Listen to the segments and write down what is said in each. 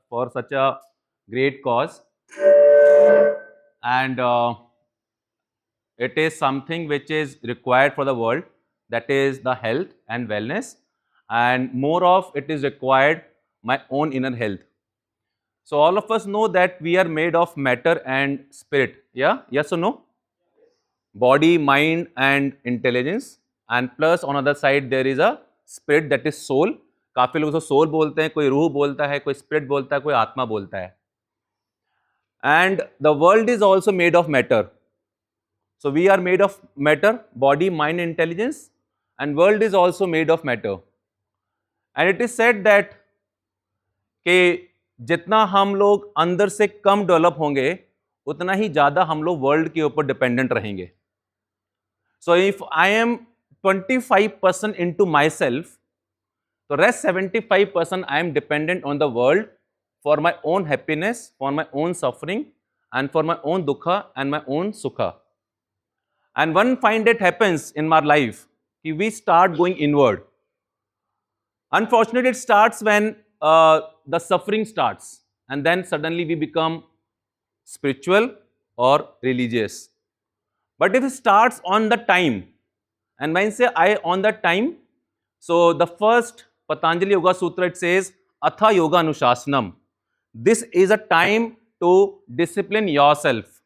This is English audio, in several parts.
for such a great cause, and it is something which is required for the world, that is the health and wellness, and more of it is required my own inner health. So all of us know that we are made of matter and spirit. Yeah, yes or no? Body, mind and intelligence, and plus on other side there is a spirit, that is soul. काफी लोग उसको soul बोलते हैं, कोई रूह बोलता है, कोई स्पिरिट बोलता है, कोई आत्मा बोलता है. And the world is also made of matter. So we are made of matter, body, mind, intelligence, and world is also made of matter. And it is said that कि जितना हम लोग अंदर से कम डेवलप होंगे, उतना ही ज्यादा हम लोग वर्ल्ड के ऊपर डिपेंडेंट रहेंगे. So if I am 25% into myself, the rest 75% I am dependent on the world for my own happiness, for my own suffering, and for my own dukha and my own sukha. And one fine day happens in my life, we start going inward. Unfortunately, it starts when the suffering starts, and then suddenly we become spiritual or religious. But if it starts on the time, and when I say I on the time, so the first Patanjali Yoga Sutra, it says, Atha Yoga Anushasanam. This is a time to discipline yourself,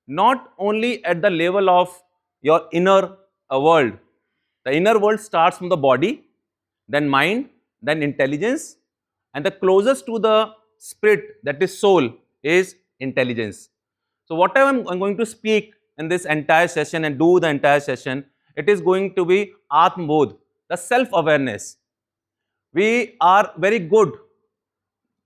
not only at the level of your inner world. The inner world starts from the body, then mind, then intelligence, and the closest to the spirit, that is soul, is intelligence. So whatever I'm going to speak in this entire session and do the entire session, it is going to be Atmabodh, the self-awareness. We are very good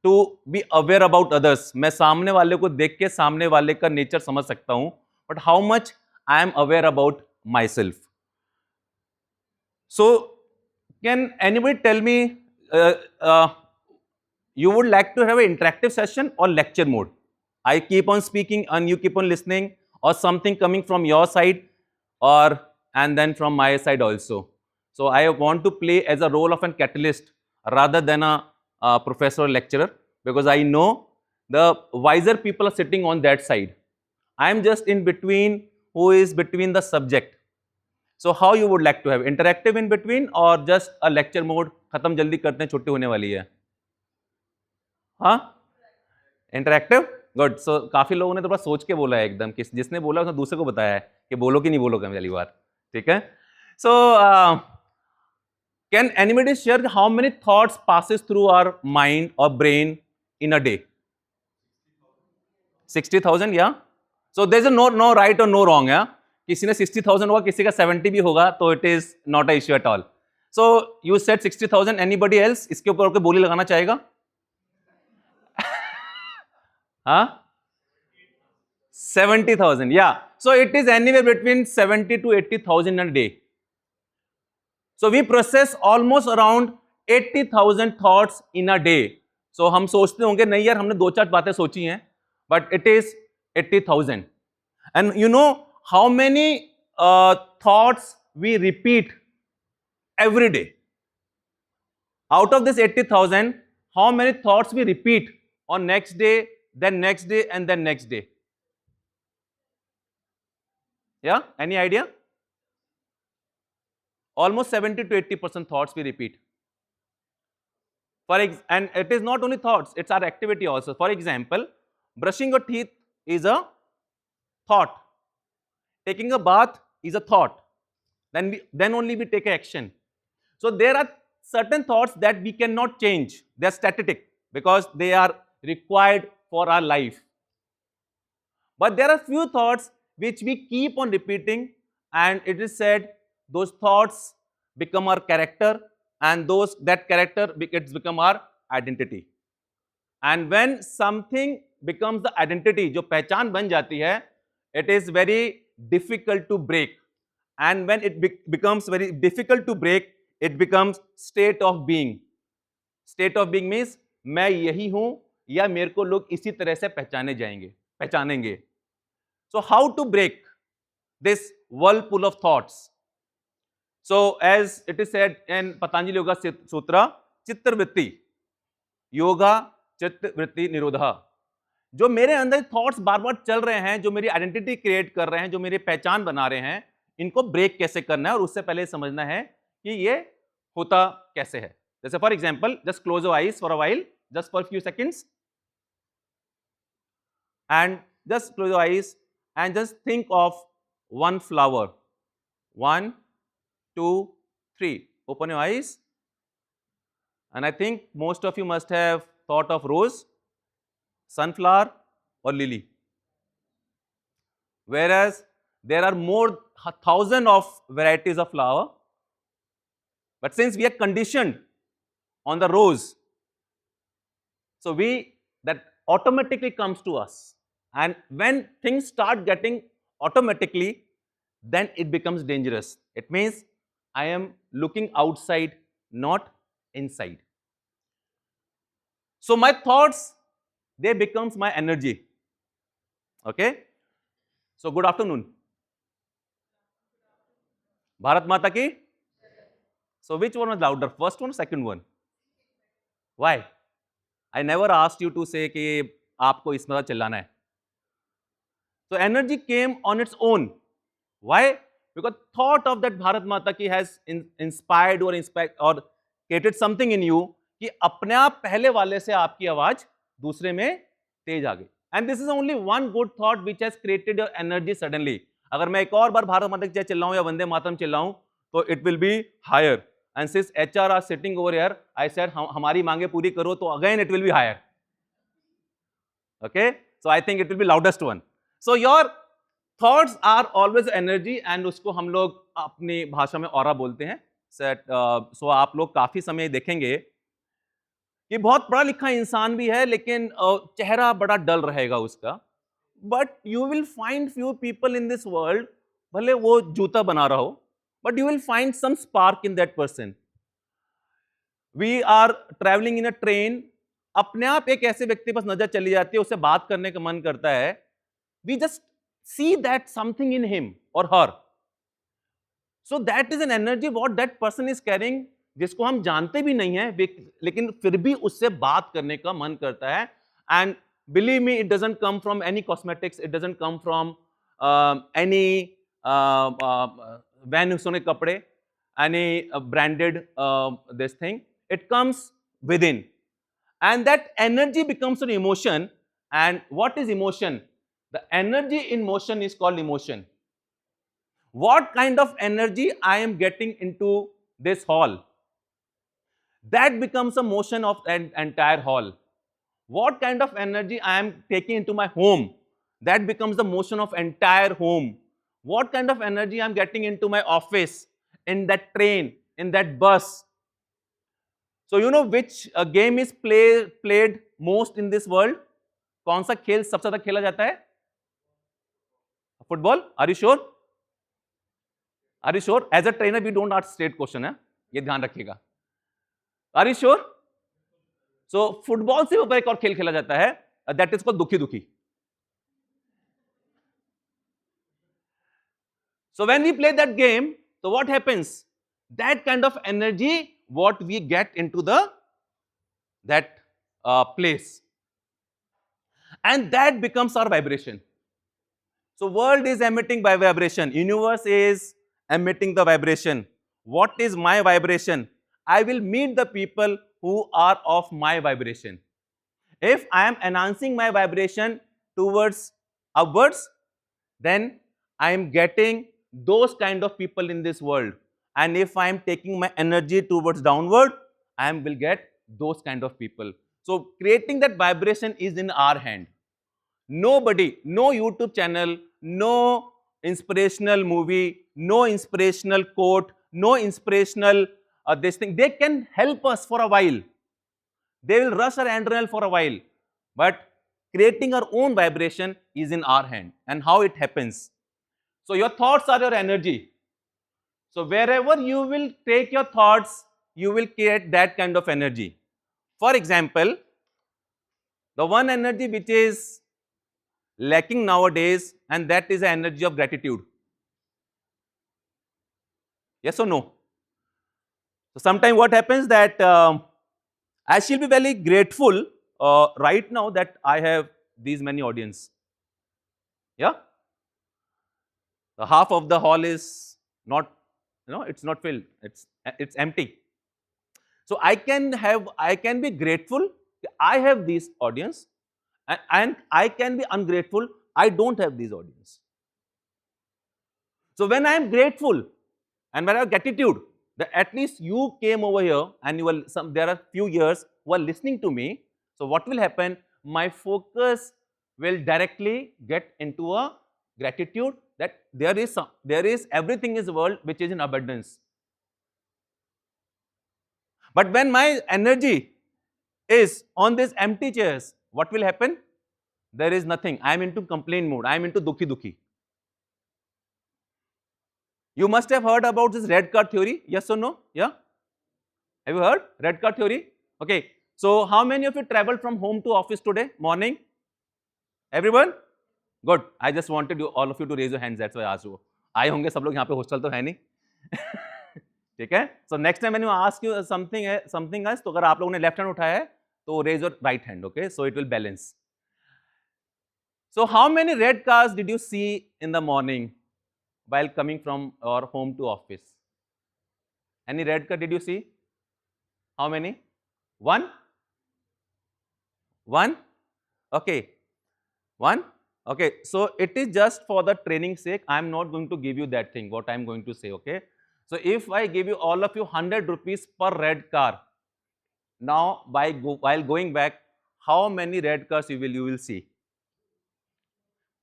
to be aware about others. मैं सामने वाले को देख के सामने वाले का nature समझ सकता हूं, but how much I am aware about myself. So, can anybody tell me, you would like to have an interactive session or lecture mode? I keep on speaking and you keep on listening, or something coming from your side, or and then from my side also. So I want to play as a role of a catalyst rather than a professor or lecturer, because I know the wiser people are sitting on that side. I am just in between, who is between the subject. So how you would like to have interactive in between or just a lecture mode? खत्म जल्दी करते हैं, छुट्टी होने वाली है. हाँ, interactive, good. सो काफी लोगों ने थोड़ा सोच के बोला है एकदम, कि जिसने बोला उसने दूसरे को बताया है कि बोलो कि नहीं बोलो पहली बार. ठीक है. So can anybody share how many thoughts passes through our mind और ब्रेन इन अ डे? 60,000. या so there is no right और नो रॉन्ग. या किसी ने 60,000 होगा, किसी का 70 भी होगा, तो it is not a issue at all. So you said 60,000. Anybody else इसके ऊपर आपको बोली लगाना चाहेगा? Huh? 70,000. Yeah. So it is anywhere between 70 to 80,000 a day. So we process almost around 80,000 thoughts in a day. So हम सोचते होंगे नहीं यार हमने दो चार बातें सोची हैं, but it is 80,000. And you know how many thoughts we repeat every day? Out of this 80,000, how many thoughts we repeat on next day, then next day, and then next day? Yeah, any idea? Almost 70 to 80% thoughts we repeat. And it is not only thoughts, it's our activity also. For example, brushing your teeth is a thought. Taking a bath is a thought. Then only we take action. So there are certain thoughts that we cannot change. They are static because they are required for our life. But there are few thoughts which we keep on repeating, and it is said those thoughts become our character, and that character it's become our identity. And when something becomes the identity, जो पहचान बन जाती है, it is very difficult to break. And when it becomes very difficult to break, it becomes state of being. State of being means मैं यही हूं या मेरे को लोग इसी तरह से पहचानेंगे. So how to break this whirlpool of thoughts? So as it is said in Patanjali Yoga Sutra, Chitta Vritti, yoga चित्त वृत्ति निरोधा। जो मेरे अंदर थॉट्स बार बार चल रहे हैं, जो मेरी आइडेंटिटी क्रिएट कर रहे हैं, जो मेरी पहचान बना रहे हैं, इनको ब्रेक कैसे करना है, और उससे पहले समझना है कि ये होता कैसे है। जैसे for example, just close your eyes for a while, just for few seconds, and just close your eyes and just think of one flower. 1, 2, 3. Open your eyes, and I think most of you must have thought of rose, sunflower or lily. Whereas there are more thousand of varieties of flower, but since we are conditioned on the rose, so that automatically comes to us. And when things start getting automatically, then it becomes dangerous. It means I am looking outside, not inside. So my thoughts, they becomes my energy. Okay? So good afternoon. Bharat Mata ki? So which one was louder? First one or second one? Why? I never asked you to say कि आपको इस तरह चिल्लाना है. So energy came on its own. Why? Because thought of that Bharat Mata ki has inspired or created something in you कि अपने आप पहले वाले से आपकी आवाज दूसरे में तेज आ गई. And this is only one good thought which has created your energy suddenly. अगर मैं एक और बार भारत माता की जय चिल्लाऊं या वंदे मातरम चिल्लाऊं तो it will be higher. And since HR are sitting over here, I said हमारी मांगे पूरी करो तो again it will be higher. Okay? So I think it will be loudest one. So your thoughts are always energy, and उसको हम लोग अपनी भाषा में aura बोलते हैं. So आप लोग काफी समय देखेंगे कि बहुत पढ़ा लिखा इंसान भी है लेकिन चेहरा बड़ा डल रहेगा उसका. But you will find few people in this world, भले वो जूता बना रहा हो, but you will find some spark in that person. We are travelling in a train, अपने आप एक ऐसे व्यक्ति पास नजर चली जाती है, उससे बात करने का मन करता है. We just see that something in him or her. So that is an energy what that person is caring, जिसको हम जानते भी नहीं है लेकिन फिर भी उससे बात करने का मन करता है. And believe me, it doesn't come from any cosmetics, it doesn't come from any वैन सोने कपड़े, any branded this thing. It comes within, and that energy becomes an emotion. And what is emotion? The energy in motion is called emotion. What kind of energy I am getting into this hall, that becomes a motion of an entire hall. What kind of energy I am taking into my home, that becomes the motion of entire home. What kind of energy I am getting into my office, in that train, in that bus. So you know which game is played most in this world? कौन सा खेल सबसे ज्यादा खेला जाता है? Football. Are you sure? Are you sure? As a trainer we don't ask straight question है, ये ध्यान रखिएगा. Are you sure? So football से ऊपर एक और खेल खेला जाता है, दैट इज कॉल्ड दुखी दुखी. So when we play that game, so what happens? That kind of energy what we get into that place, and that becomes our vibration. So world is emitting by vibration, universe is emitting the vibration. What is my vibration? I will meet the people who are of my vibration. If I am enhancing my vibration towards upwards, then I am getting those kind of people in this world. And if I am taking my energy towards downward, I will get those kind of people. So creating that vibration is in our hand. Nobody, no YouTube channel, no inspirational movie, no inspirational quote, no inspirational this thing, they can help us for a while. They will rush our adrenaline for a while. But creating our own vibration is in our hand. And how it happens? So your thoughts are your energy. So wherever you will take your thoughts, you will create that kind of energy. For example, the one energy which is lacking nowadays, and that is the energy of gratitude. Yes or no? So sometimes what happens that I shall be very grateful right now that I have these many audience. Yeah? The half of the hall is not, it's not filled. It's empty. So I can be grateful that I have this audience, and I can be ungrateful I don't have these audience. So when I am grateful and when I have gratitude that at least you came over here and there are few years who are listening to me. So what will happen? My focus will directly get into a gratitude that there is everything in the world which is in abundance. But when my energy is on these empty chairs, what will happen? There is nothing. I am into complaint mode. I am into dukhi dukhi. You must have heard about this red car theory, yes or no? Yeah? Have you heard red car theory? Okay. So how many of you traveled from home to office today morning? Everyone? Good. I just wanted all of you to raise your hands. That's why I asked you. आए होंगे सब लोग यहाँ पे hostel तो है नहीं. ठीक है? So next time when you ask you something else, तो अगर आप लोगों ने left hand उठाया है, तो raise your right hand. Okay? So it will balance. So how many red cars did you see in the morning while coming from our home to office? Any red car did you see? How many? One? One? Okay. One? Okay. So it is just for the training sake. I am not going to give you that thing, what I am going to say. Okay. So if I give you all of you 100 rupees per red car, now while going back, how many red cars you will see?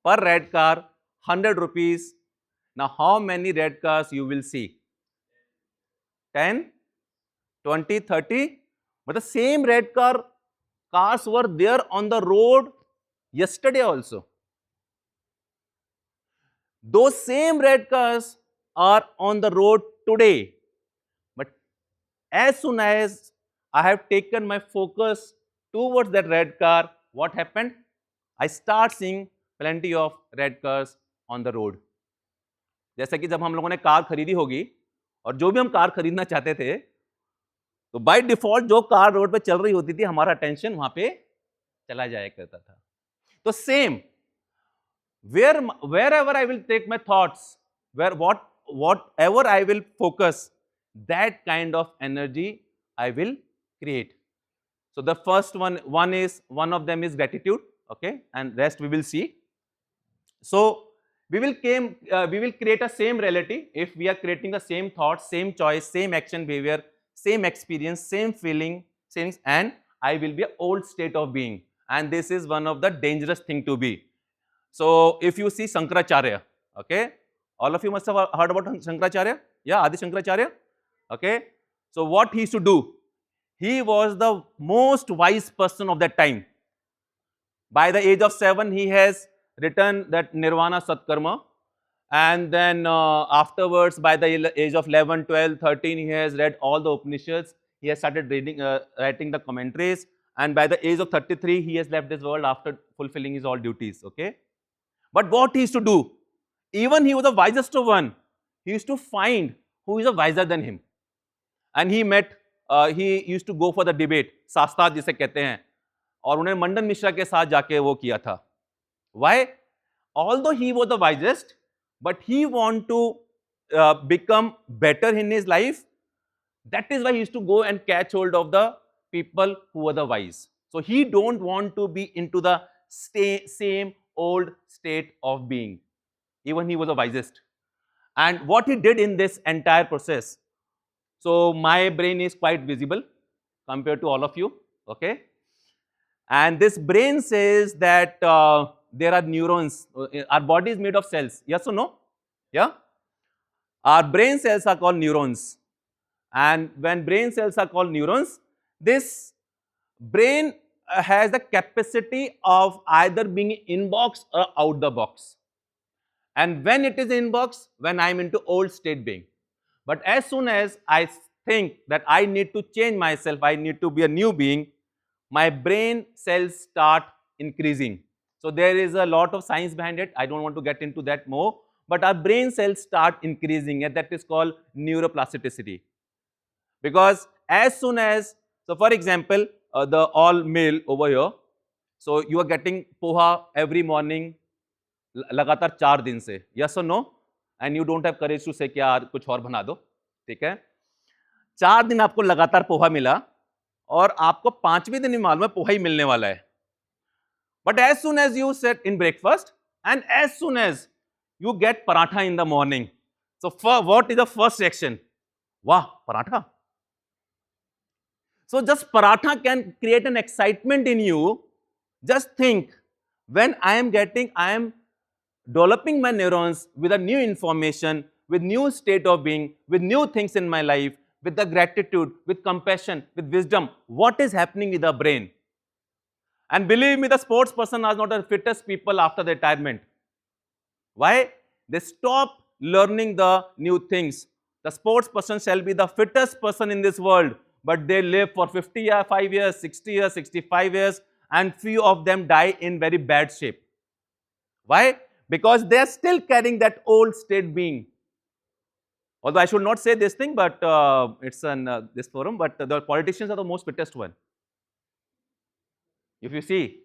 Per red car, 100 rupees. Now how many red cars you will see? 10, 20, 30. But the same red cars were there on the road yesterday also. Those same red cars are on the road today. But as soon as I have taken my focus towards that red car, what happened? I start seeing plenty of red cars on the road. जैसे कि जब हम लोगों ने car खरीदी होगी और जो भी हम कार खरीदना चाहते थे, तो बाय डिफॉल्ट जो कार रोड पे चल रही होती थी, हमारा अटेंशन वहां पे चला जाया करता था. तो same, wherever I will take my thoughts, whatever I will focus, that kind of energy I will create. So the first one of them is gratitude, okay, and rest we will see. So we will create a same reality if we are creating the same thoughts, same choice, same action behavior, same experience, same feeling, and I will be an old state of being. And this is one of the dangerous thing to be. So if you see Shankaracharya, okay, all of you must have heard about Shankaracharya. Yeah, Adi Shankaracharya. Okay, so what he used to do? He was the most wise person of that time. By the age of 7, he has written that Nirvana Satkarma, and then afterwards, by the age of 11, 12, 13, he has read all the Upanishads. He has started writing the commentaries, and by the age of 33, he has left this world after fulfilling his all duties. Okay, but what he used to do? Even he was the wisest one. He used to find who is wiser than him, and he used to go for the debate, शास्त्रार्थ जिसे कहते हैं, और उन्हें मंडन मिश्रा के साथ जाके वो किया था. Why? Although he was the wisest, but he want to become better in his life. That is why he used to go and catch hold of the people who were the wise. So he don't want to be into the same old state of being. Even he was the wisest. And what he did in this entire process, so my brain is quite visible compared to all of you, okay? And this brain says that there are neurons. Our body is made of cells. Yes or no? Yeah? Our brain cells are called neurons. And when brain cells are called neurons, this brain has the capacity of either being in box or out the box. And when it is in box, when I am into old state being. But as soon as I think that I need to change myself, I need to be a new being, my brain cells start increasing. So there is a lot of science behind it. I don't want to get into that more. But our brain cells start increasing, and that is called neuroplasticity. Because as soon as, so for example, the all male over here. So you are getting poha every morning लगातार 4 दिन से, yes or no? And you don't have courage to say कि यार कुछ और बना दो, ठीक है? 4 दिन आपको लगातार पोहा मिला और आपको 5वें दिन भी मालूम है पोहा ही मिलने वाला है. But as soon as you sit in breakfast and as soon as you get paratha in the morning, so what is the first reaction? Wow, paratha. So just paratha can create an excitement in you. Just think, when I am developing my neurons with a new information, with new state of being, with new things in my life, with the gratitude, with compassion, with wisdom, what is happening with the brain? And believe me, the sports person are not the fittest people after the retirement. Why? They stop learning the new things. The sports person shall be the fittest person in this world, but they live for 55 years, 60 years, 65 years, and few of them die in very bad shape. Why? Because they are still carrying that old state being. Although I should not say this thing, but it's an this forum, but the politicians are the most fittest one. If you see,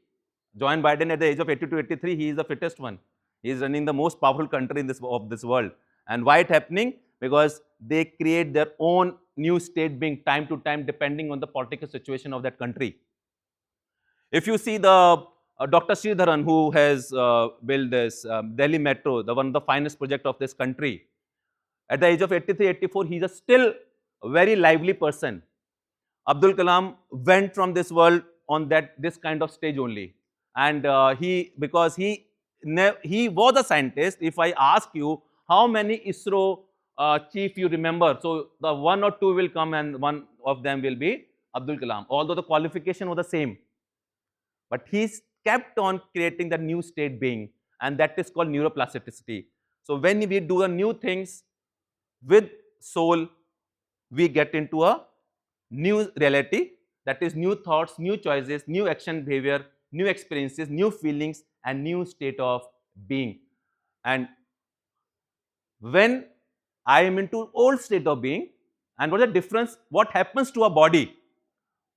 Joe Biden at the age of 82, 83, he is the fittest one. He is running the most powerful country in this world. And why it happening? Because they create their own new state being time to time depending on the political situation of that country. If you see the Dr. Sridharan, who has built this Delhi Metro, one of the finest project of this country, at the age of 83, 84, he is still a very lively person. Abdul Kalam went from this world on this kind of stage only, and because he was a scientist. If I ask you how many ISRO chief you remember, so the 1 or 2 will come, and one of them will be Abdul Kalam. Although the qualification was the same, but he kept on creating the new state being, and that is called neuroplasticity. So when we do the new things with soul, we get into a new reality, that is new thoughts, new choices, new action behavior, new experiences, new feelings, and new state of being. And when I am into old state of being, and what is the difference, what happens to our body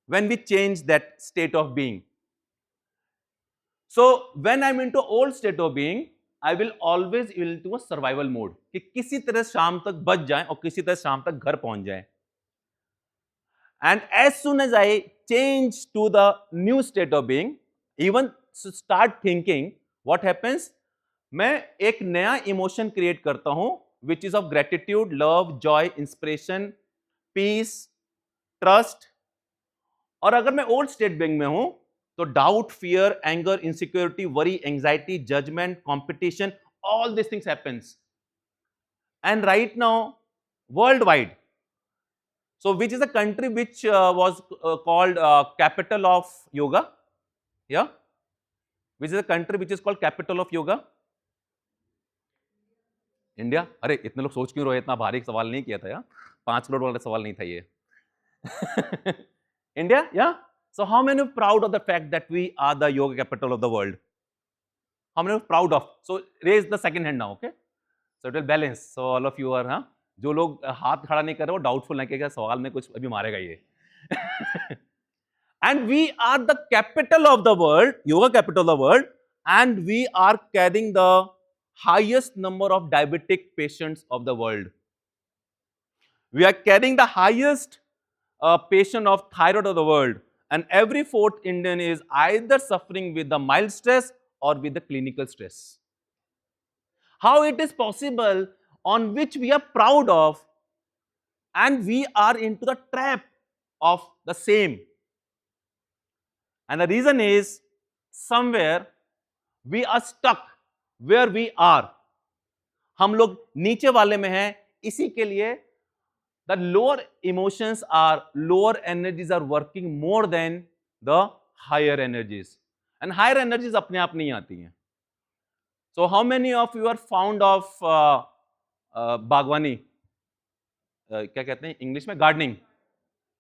when we change that state of being? So when I'm into old state of being, I will always into a survival mode कि किसी तरह शाम तक बच जाएं और किसी तरह शाम तक घर पहुंच जाएं. And as soon as I change to the new state of being, even start thinking, what happens? मैं एक नया इमोशन क्रिएट करता हूं, which is of gratitude, love, joy, inspiration, peace, trust. और अगर मैं ओल्ड स्टेट being में हूं, तो doubt, fear, anger, insecurity, worry, anxiety, judgment, competition, all these things happens. And right now, worldwide, so which is the country which was called capital of yoga? Yeah? Which is the country which is called capital of yoga? India. अरे इतने लोग सोच क्यों रहे, इतना भारी सवाल नहीं किया था यार, 5 करोड़ वाला सवाल नहीं था ये. India, yeah? So how many are proud of the fact that we are the yoga capital of the world? How many are proud of? So raise the second hand now, okay? So it will balance. So all of you are, हाँ, जो लोग हाथ खड़ा नहीं कर रहे वो doubtful है कि क्या सवाल में कुछ अभी मारेगा ये. And we are the capital of the world, yoga capital of the world, and we are carrying the highest number of diabetic patients of the world. We are carrying the highest patient of thyroid of the world, and every 4th Indian is either suffering with the mild stress or with the clinical stress. How it is possible, on which we are proud of, and we are into the trap of the same? And the reason is, somewhere we are stuck where we are. हम लोग नीचे वाले में हैं, इसी के लिए the lower emotions are, lower energies are working more than the higher energies. And higher energies अपने आप नहीं आती हैं. So how many of you are fond of बागवानी? क्या कहते हैं इंग्लिश में? गार्डनिंग.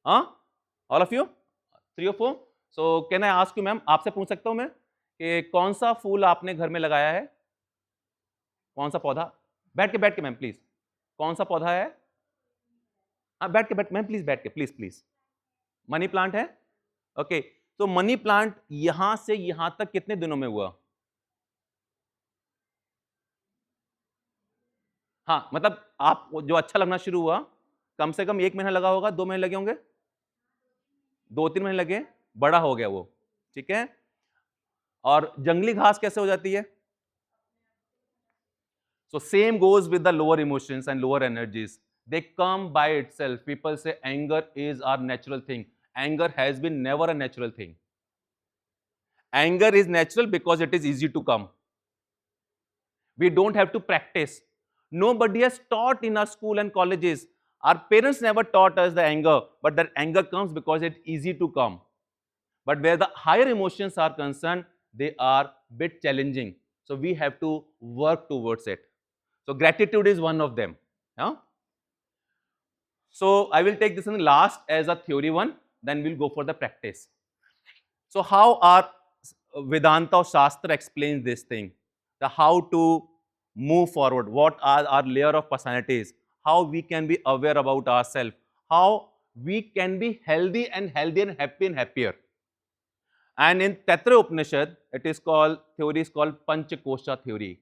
हाँ? All of you? 3 or 4? So can I ask you, ma'am, आपसे पूछ सकता हूं मैं कि कौन सा फूल आपने घर में लगाया है? कौन सा पौधा? बैठ के मैम प्लीज. कौन सा पौधा है? हाँ, बैठ के मैम प्लीज, बैठ के प्लीज. मनी प्लांट है? ओके, तो मनी प्लांट यहां से यहां तक कितने दिनों में हुआ? हाँ, मतलब आपको जो अच्छा लगना शुरू हुआ, कम से कम 1 महीना लगा होगा, 2 महीने लगे होंगे? 2-3 महीने लगे, बड़ा हो गया वो, ठीक है? और जंगली घास कैसे हो जाती है? So same goes with the lower emotions and lower energies. They come by itself. People say anger is our natural thing. Anger has been never a natural thing. Anger is natural because it is easy to come. We don't have to practice. Nobody has taught in our school and colleges. Our parents never taught us the anger, but that anger comes because it's easy to come. But where the higher emotions are concerned, they are bit challenging. So we have to work towards it. So gratitude is one of them. Yeah? So I will take this in last as a theory one, then we'll go for the practice. So how our Vedanta or Shastra explains this thing, the how to move forward, what are our layer of personalities, how we can be aware about ourselves, how we can be healthy and healthier and happy and happier. And in Tatra Upanishad, it is called, theory is called Panchakosha theory.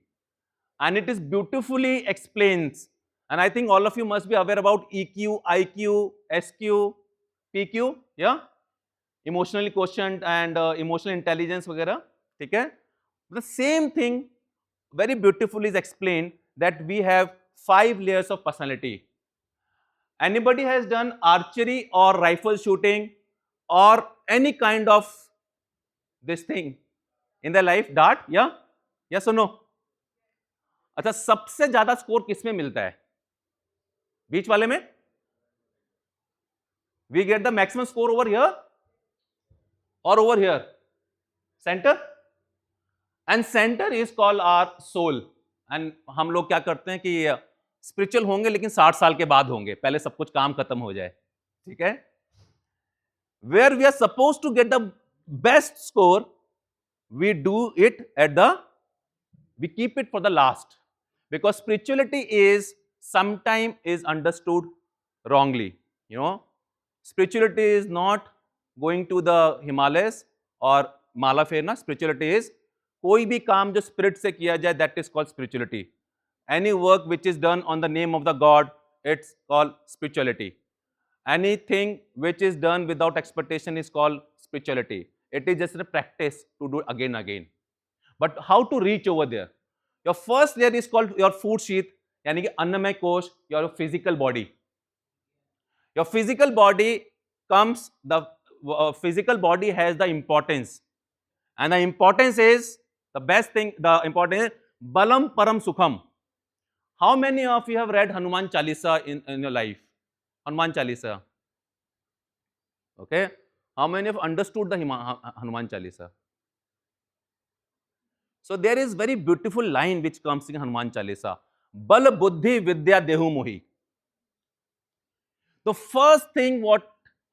And it is beautifully explains. And I think all of you must be aware about EQ, IQ, SQ, PQ, yeah? Emotionally quotient and emotional intelligence वगैरह, ठीक है? The same thing very beautifully is explained that we have 5 layers of personality. Anybody has done archery or rifle shooting or any kind of this thing in their life? Dart, yeah? Yes or no? अच्छा, सबसे ज्यादा score किसमें मिलता है? बीच वाले में? We get the maximum score over here or over here? Center? And center is called our soul. And हम लोग क्या करते हैं कि स्पिरिचुअल होंगे लेकिन 60 साल के बाद होंगे, पहले सब कुछ काम खत्म हो जाए, ठीक है? Where we are supposed to get the best score, we do it at the, we keep it for the last, because spirituality is sometimes is understood wrongly. You know, spirituality is not going to the Himalayas or माला फेरना. Spirituality is कोई भी काम जो spirit से किया जाए, that is called spirituality. Any work which is done on the name of the God, it's called spirituality. Anything which is done without expectation is called spirituality. It is just a practice to do again and again. But how to reach over there? Your first layer is called your food sheath, यानी कि अन्नमय कोश, your physical body. Your physical body comes, the physical body has the importance. And the importance is, the best thing, the importance is, balam param sukham. How many of you have read Hanuman Chalisa in your life? Hanuman Chalisa. Okay. How many have understood the Hanuman Chalisa? So there is very beautiful line which comes in Hanuman Chalisa. Bal buddhi vidya dehu mohi. The first thing what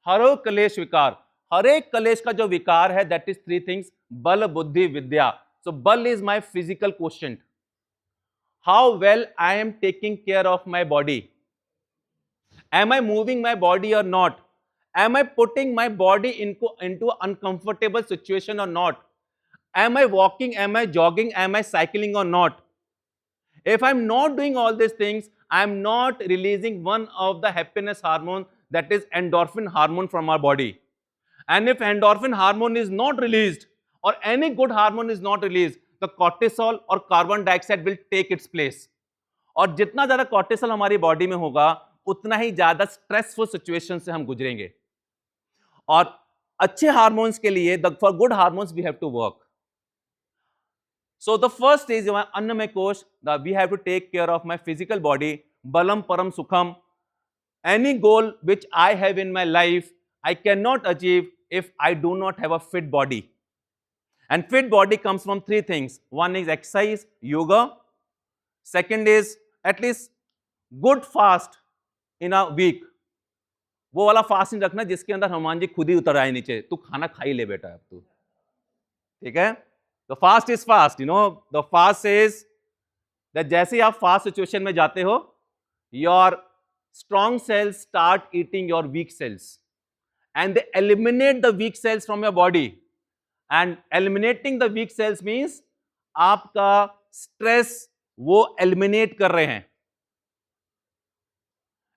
हरो कलेश विकार, हर एक कलेश का जो विकार है, that is 3 things: बल, बुद्धि, विद्या. So bal is my physical quotient. How well I am taking care of my body. Am I moving my body or not? Am I putting my body into an uncomfortable situation or not? Am I walking? Am I jogging? Am I cycling or not? If I'm not doing all these things, I'm not releasing one of the happiness hormone, that is endorphin hormone, from our body. And if endorphin hormone is not released, or any good hormone is not released, the cortisol or carbon dioxide will take its place. और जितना ज्यादा cortisol हमारी body में होगा, उतना ही ज्यादा stressful situation से हम गुजरेंगे. और अच्छे हार्मोन्स के लिए, for good hormones we have to work. So the first is Annamay Kosh, that we have to take care of my physical body. Balam Param Sukham. Any goal which I have in my life, I cannot achieve if I do not have a fit body. And fit body comes from 3 things. One is exercise, yoga. Second is at least good fast in a week. वो वाला fast नहीं रखना जिसके अंदर हनुमान जी खुद ही उतर आए नीचे, तू खाना खा ही ले बेटा अब तू, ठीक है? The fast is fast, you know. The fast says that जैसे ही आप फास्ट सिचुएशन में जाते हो, your strong cells start eating your weak cells, and they eliminate the weak cells from your body. And eliminating the weak cells means आपका stress वो eliminate कर रहे हैं.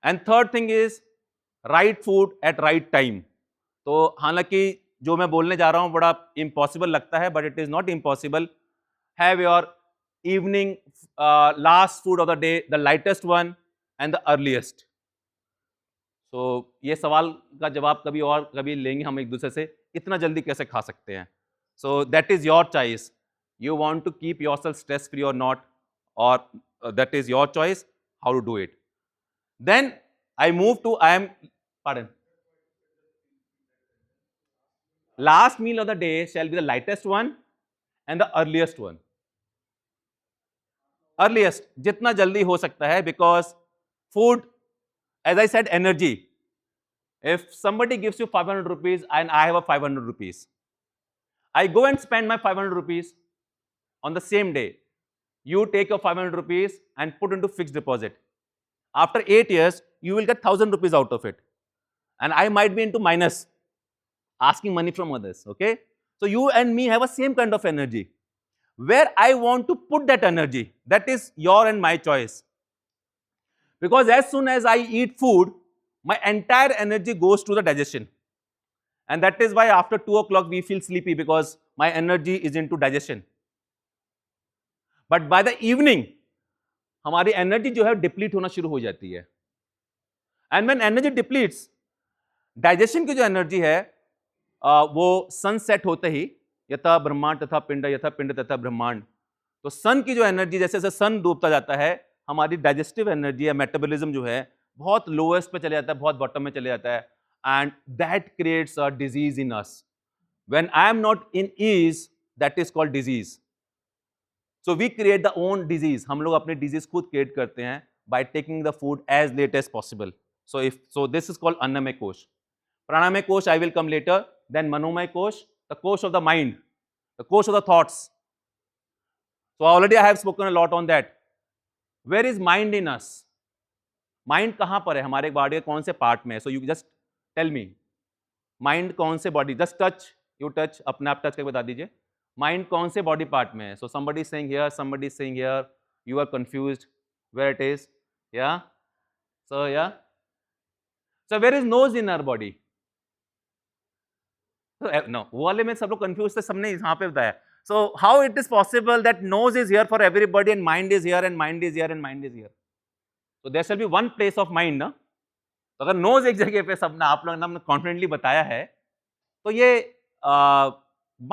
And third thing is right food at right time. तो हालांकि जो मैं बोलने जा रहा हूं बड़ा impossible लगता है, but it is not impossible. Have your evening last food of the day, the lightest one and the earliest. तो ये सवाल का जवाब कभी और कभी लेंगे हम एक दूसरे से, इतना जल्दी कैसे खा सकते हैं. So that is your choice. You want to keep yourself stress free और नॉट, और that is your choice how to do it. Then I move to pardon. Last meal of the day shall be the lightest one and the earliest one. Earliest, जितना जल्दी हो सकता है, because food, as I said, energy. If somebody gives you 500 rupees and I have a 500 rupees, I go and spend my 500 rupees on the same day. You take your 500 rupees and put into fixed deposit. After 8 years, you will get 1000 rupees out of it. And I might be into minus, asking money from others, okay? So you and me have a same kind of energy. Where I want to put that energy, that is your and my choice. Because as soon as I eat food, my entire energy goes to the digestion. And that is why after 2 o'clock we feel sleepy, because my energy is into digestion. But by the evening, हमारी energy जो है deplete होना शुरू हो जाती है. And when energy depletes, digestion की जो energy है, वो sunset होते ही, यथा ब्रह्मांड तथा पिंड, यथा पिंड तथा ब्रह्मांड. तो सन की जो एनर्जी, जैसे जैसे सन डूबता जाता है, हमारी डाइजेस्टिव एनर्जी या मेटाबॉलिज्म जो है बहुत लोएस्ट पे चले जाता है, बहुत बॉटम में चले जाता है, and that creates a disease in us. When I am not in ease, that is called disease. So we create the own disease. हम लोग अपने डिजीज खुद क्रिएट करते हैं by taking the food as late as possible. So this is called annamaya kosha. Pranamaya kosha I will come later. Then manomaya kosha, the course of the mind, the course of the thoughts. So already I have spoken a lot on that. Where is mind in us? Mind कहाँ पर है हमारे body के कौन से part में है? So you just tell me. Mind कौन से body? Just touch. You touch. अपने आप टच करके बता दीजिए. Mind कौन से बॉडी पार्ट में है? So somebody is saying here, somebody is saying here. You are confused. Where it is? Yeah. So yeah. So where is nose in our body? No, वो वाले में सब लोग कंफ्यूज थे, सबने यहाँ पे बताया. So how it is possible that nose is here for everybody and mind is here and mind is here and mind is here? So there shall be one place of mind, ना? तो अगर nose एक जगह पे सबने आप लोगों ने कॉन्फिडेंटली बताया है, तो ये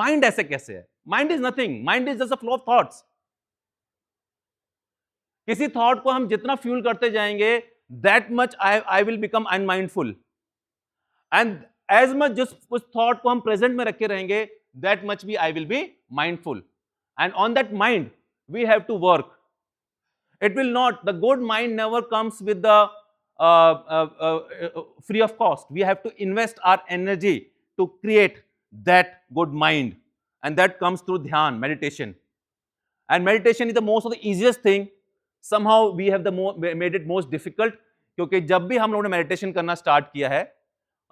mind ऐसे कैसे है? Mind is nothing. Mind is just a flow of thoughts. किसी थॉट को हम जितना फ्यूल करते जाएंगे, that much I will become unmindful. And as much just उस thought को हम present में रखे रहेंगे, that much भी I will be mindful. And on that mind, we have to work. It will not, the good mind never comes with the free of cost. We have to invest our energy to create that good mind. And that comes through dhyan, meditation. And meditation is the most of the easiest thing. Somehow we have made it most difficult. क्योंकि जब भी हम लोगों ने meditation करना start किया है,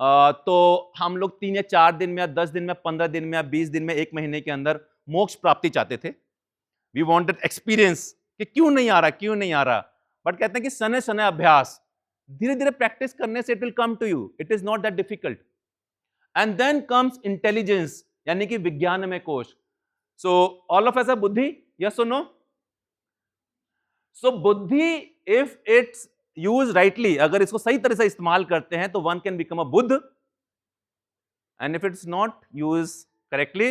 तो हम लोग 3 या 4 दिन में या 10 दिन में 15 दिन में या 20 दिन में 1 महीने के अंदर मोक्ष प्राप्ति चाहते थे. वी वांटेड एक्सपीरियंस कि क्यों नहीं आ रहा. बट कहते हैं कि सने सने अभ्यास, धीरे धीरे प्रैक्टिस करने से it will come to you. It is not that difficult. And then comes intelligence, यानी कि विज्ञान में कोश. So all of us are buddhi, yes और no? So buddhi, if it's use rightly, अगर इसको सही तरह से इस्तेमाल करते हैं तो one can become a Buddha. And if it's not use correctly,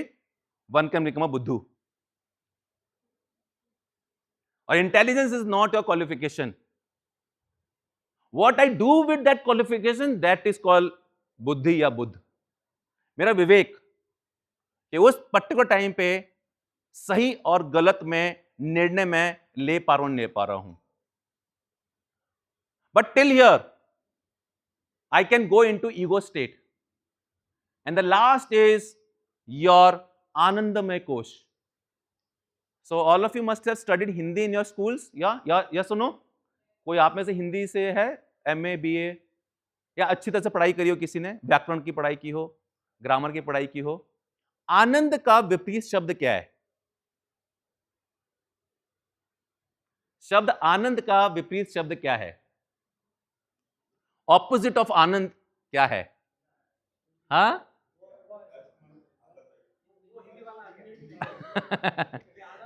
one can become a बुद्धू. और intelligence is not your qualification. What I do with that qualification, that is called बुद्धि या बुद्ध. मेरा विवेक कि उस पर्टिकुलर टाइम पे सही और गलत में निर्णय में ले पा रहा हूं. But till here, I can go into ego state. And the last is your Anandamay Kosh. So all of you must have studied Hindi in your schools. Yeah? Yes or no? कोई आप में से हिंदी से है? MA, BA? या अच्छी तरह से पढ़ाई करी हो, किसी ने व्याकरण की पढ़ाई की हो, ग्रामर की पढ़ाई की हो। आनंद का विपरीत शब्द क्या है? शब्द आनंद का विपरीत शब्द क्या है? ऑपोजिट ऑफ आनंद क्या है? हाँ?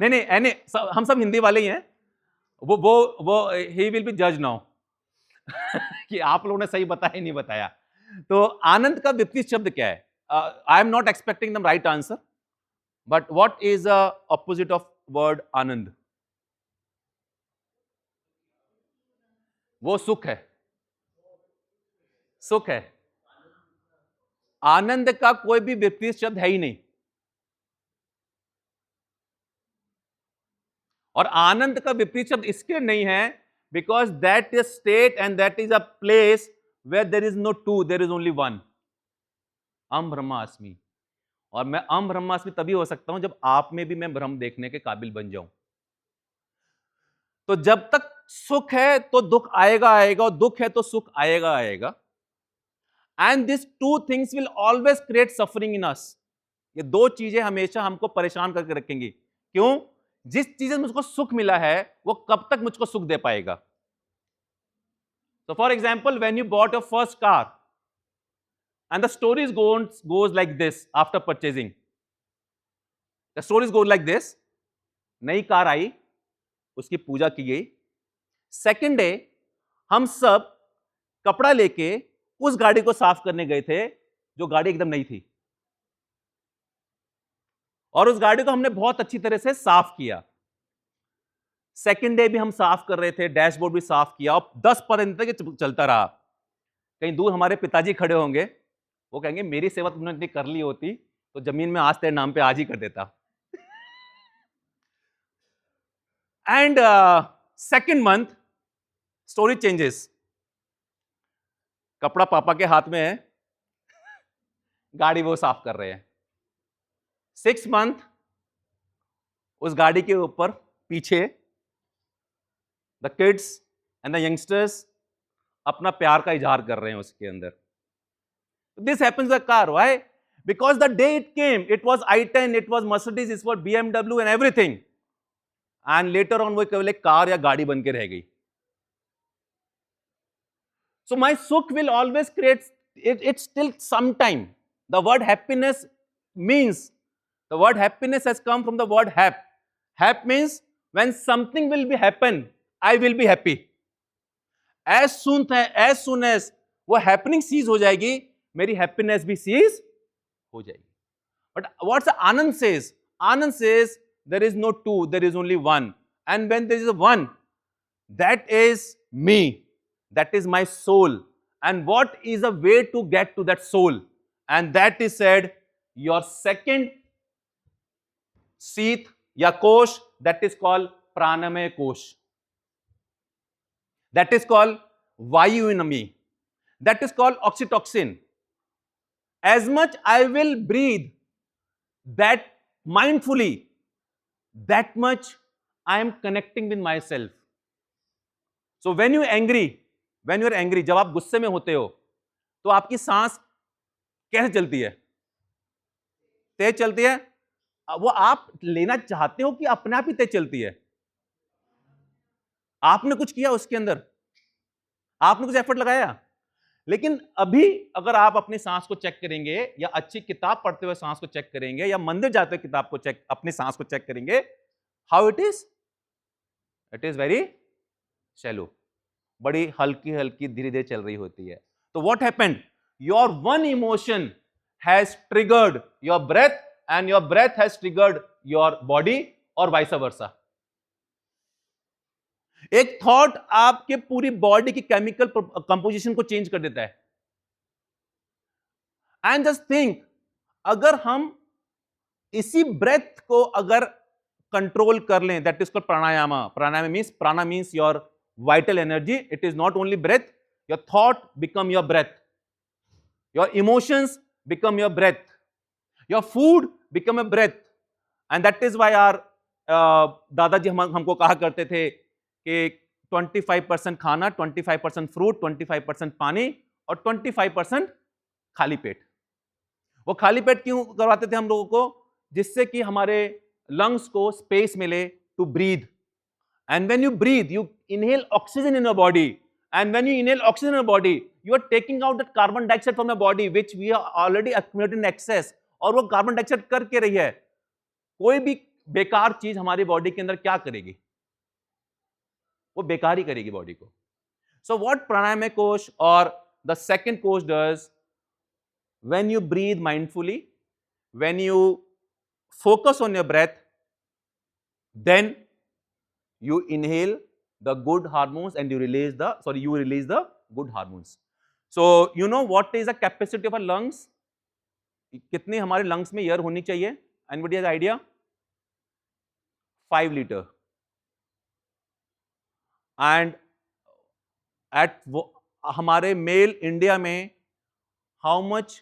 नहीं नहीं नहीं, हम सब हिंदी वाले ही हैं। वो ही विल बी जज नाउ कि आप लोगों ने सही बताया नहीं बताया। तो आनंद का विपरीत शब्द क्या है? I am not expecting the right answer, but what is opposite of word anand? वो सुख है। सुख है। आनंद का कोई भी विपरीत शब्द है ही नहीं। और आनंद का विपरीत शब्द इसके नहीं है because that is state and that is a place where there is no two, there is only one. Aham brahmasmi. और मैं अहम ब्रह्मास्मि तभी हो सकता हूं जब आप में भी मैं ब्रह्म देखने के काबिल बन जाऊं। तो जब तक सुख है तो दुख आएगा आएगा, और दुख है तो सुख आएगा आएगा। And this two things will always create suffering in us. ये दो चीजें हमेशा हमको परेशान करके रखेंगी। क्यों? जिस चीज से मुझको सुख मिला है वो कब तक मुझको सुख दे पाएगा? So for example, when you bought your first car, and the stories goes like this after purchasing. The stories go like this. नई कार आई, उसकी पूजा की गई। सेकेंड डे हम सब कपड़ा लेके उस गाड़ी को साफ करने गए थे जो गाड़ी एकदम नई थी, और उस गाड़ी को हमने बहुत अच्छी तरह से साफ किया। सेकेंड डे भी हम साफ कर रहे थे, डैशबोर्ड भी साफ किया, और 10-15 दिन तक ये चलता रहा। कहीं दूर हमारे पिताजी खड़े होंगे, वो कहेंगे मेरी सेवा तुमने इतनी कर ली होती तो जमीन में आज तेरे नाम पे आज ही कर देता। And second month story changes. कपड़ा पापा के हाथ में है, गाड़ी वो साफ कर रहे हैं। 6 मंथ उस गाड़ी के ऊपर पीछे the kids and the youngsters अपना प्यार का इजहार कर रहे हैं उसके अंदर। This happens the car, why? Because the day it came, it was i10, it was Mercedes, it was BMW and everything, and later on वो केवल एक कार या गाड़ी बन के रह गई। So my sukh will always create it's still sometime. The word happiness means, the word happiness has come from the word hap. Hap means when something will be happen, I will be happy. As soon as वो happening cease हो जाएगी, मेरी happiness भी cease हो जाएगी। But what's Anand says? Anand says there is no two, there is only one. And when there is a one, that is me. That is my soul. And what is a way to get to that soul? And that is said, your second sheath ya kosh, that is called pranamaya kosh. That is called vayu in me. That is called oxytocin. As much I will breathe that mindfully, that much I am connecting with myself. So when you are angry, जब आप गुस्से में होते हो तो आपकी सांस कैसे चलती है? तेज चलती है। वो आप लेना चाहते हो कि अपने आप ही तेज चलती है? आपने कुछ किया उसके अंदर, आपने कुछ एफर्ट लगाया। लेकिन अभी अगर आप अपनी सांस को चेक करेंगे, या अच्छी किताब पढ़ते हुए सांस को चेक करेंगे, या मंदिर जाते हुए किताब को चेक, अपनी सांस को चेक करेंगे, how it is very shallow, बड़ी हल्की हल्की धीरे धीरे चल रही होती है। तो what happened? Your one emotion has triggered your breath, and your breath has triggered your body, और वाइस वर्सा। एक थॉट आपके पूरी बॉडी की केमिकल कंपोजिशन को चेंज कर देता है। एंड जस्ट थिंक, अगर हम इसी ब्रेथ को अगर कंट्रोल कर लें, that is called pranayama. Prana means your vital energy. It is not only breath, your thought become your breath, your emotions become your breath, your food become a breath. And that is why our दादाजी हमको कहा करते थे कि 25% खाना, 25% fruit, 25% पानी, और 25% खाली पेट। वो खाली पेट क्यों करवाते थे हम लोगों को? जिससे कि हमारे लंग्स को स्पेस मिले to breathe. And when you breathe, you inhale oxygen in your body. And when you inhale oxygen in your body, you are taking out that carbon dioxide from your body, which we are already accumulated in excess. और वो carbon dioxide करके रही है। कोई भी बेकार चीज हमारी बॉडी के अंदर क्या करेगी? वो बेकार ही करेगी बॉडी को। So what pranayama कोश और the second कोश does, when you breathe mindfully, when you focus on your breath, then you inhale the good hormones and you release the good hormones. So you know what is the capacity of our lungs? कितनी हमारे lungs में air होनी चाहिए? Anybody has idea? 5 liter. And at हमारे mail India में how much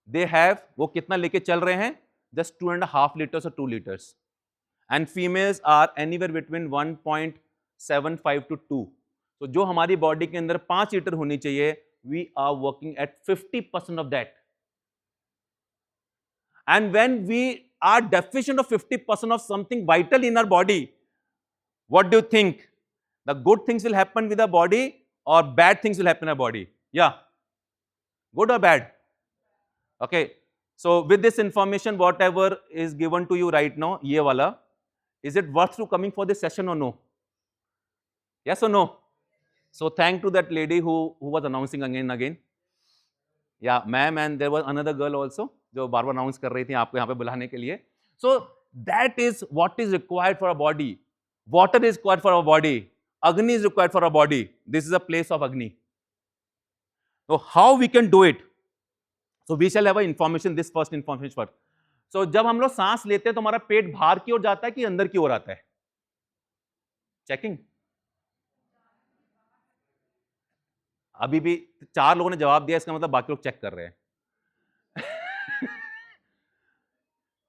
they have, वो कितना लेके चल रहे हैं? Just 2.5 liters or 2 liters. And females are anywhere between 1.75 to 2. तो जो हमारी बॉडी के अंदर 5 लीटर होनी चाहिए, we are working at 50% of that. And when we are deficient of 50% of something vital in our body, what do you think? The good things will happen with our body or bad things will happen in our body? Yeah. Good or bad? Okay. So with this information, whatever is given to you right now, ये वाला, is it worth to coming for this session or no? Yes or no? So thank to that lady who was announcing again and again. Yeah, ma'am, and there was another girl also जो बार बार announce कर रही थी आपको यहाँ पे बुलाने के लिए. So that is what is required for our body. Water is required for our body. Agni is required for our body. This is a place of Agni. So how we can do it? So we shall have a information, this first information first. So जब हम लोग सांस लेते हैं तो हमारा पेट बाहर की ओर जाता है कि अंदर की ओर आता है? चेकिंग. अभी भी 4 लोगों ने जवाब दिया, इसका मतलब बाकी लोग चेक कर रहे हैं.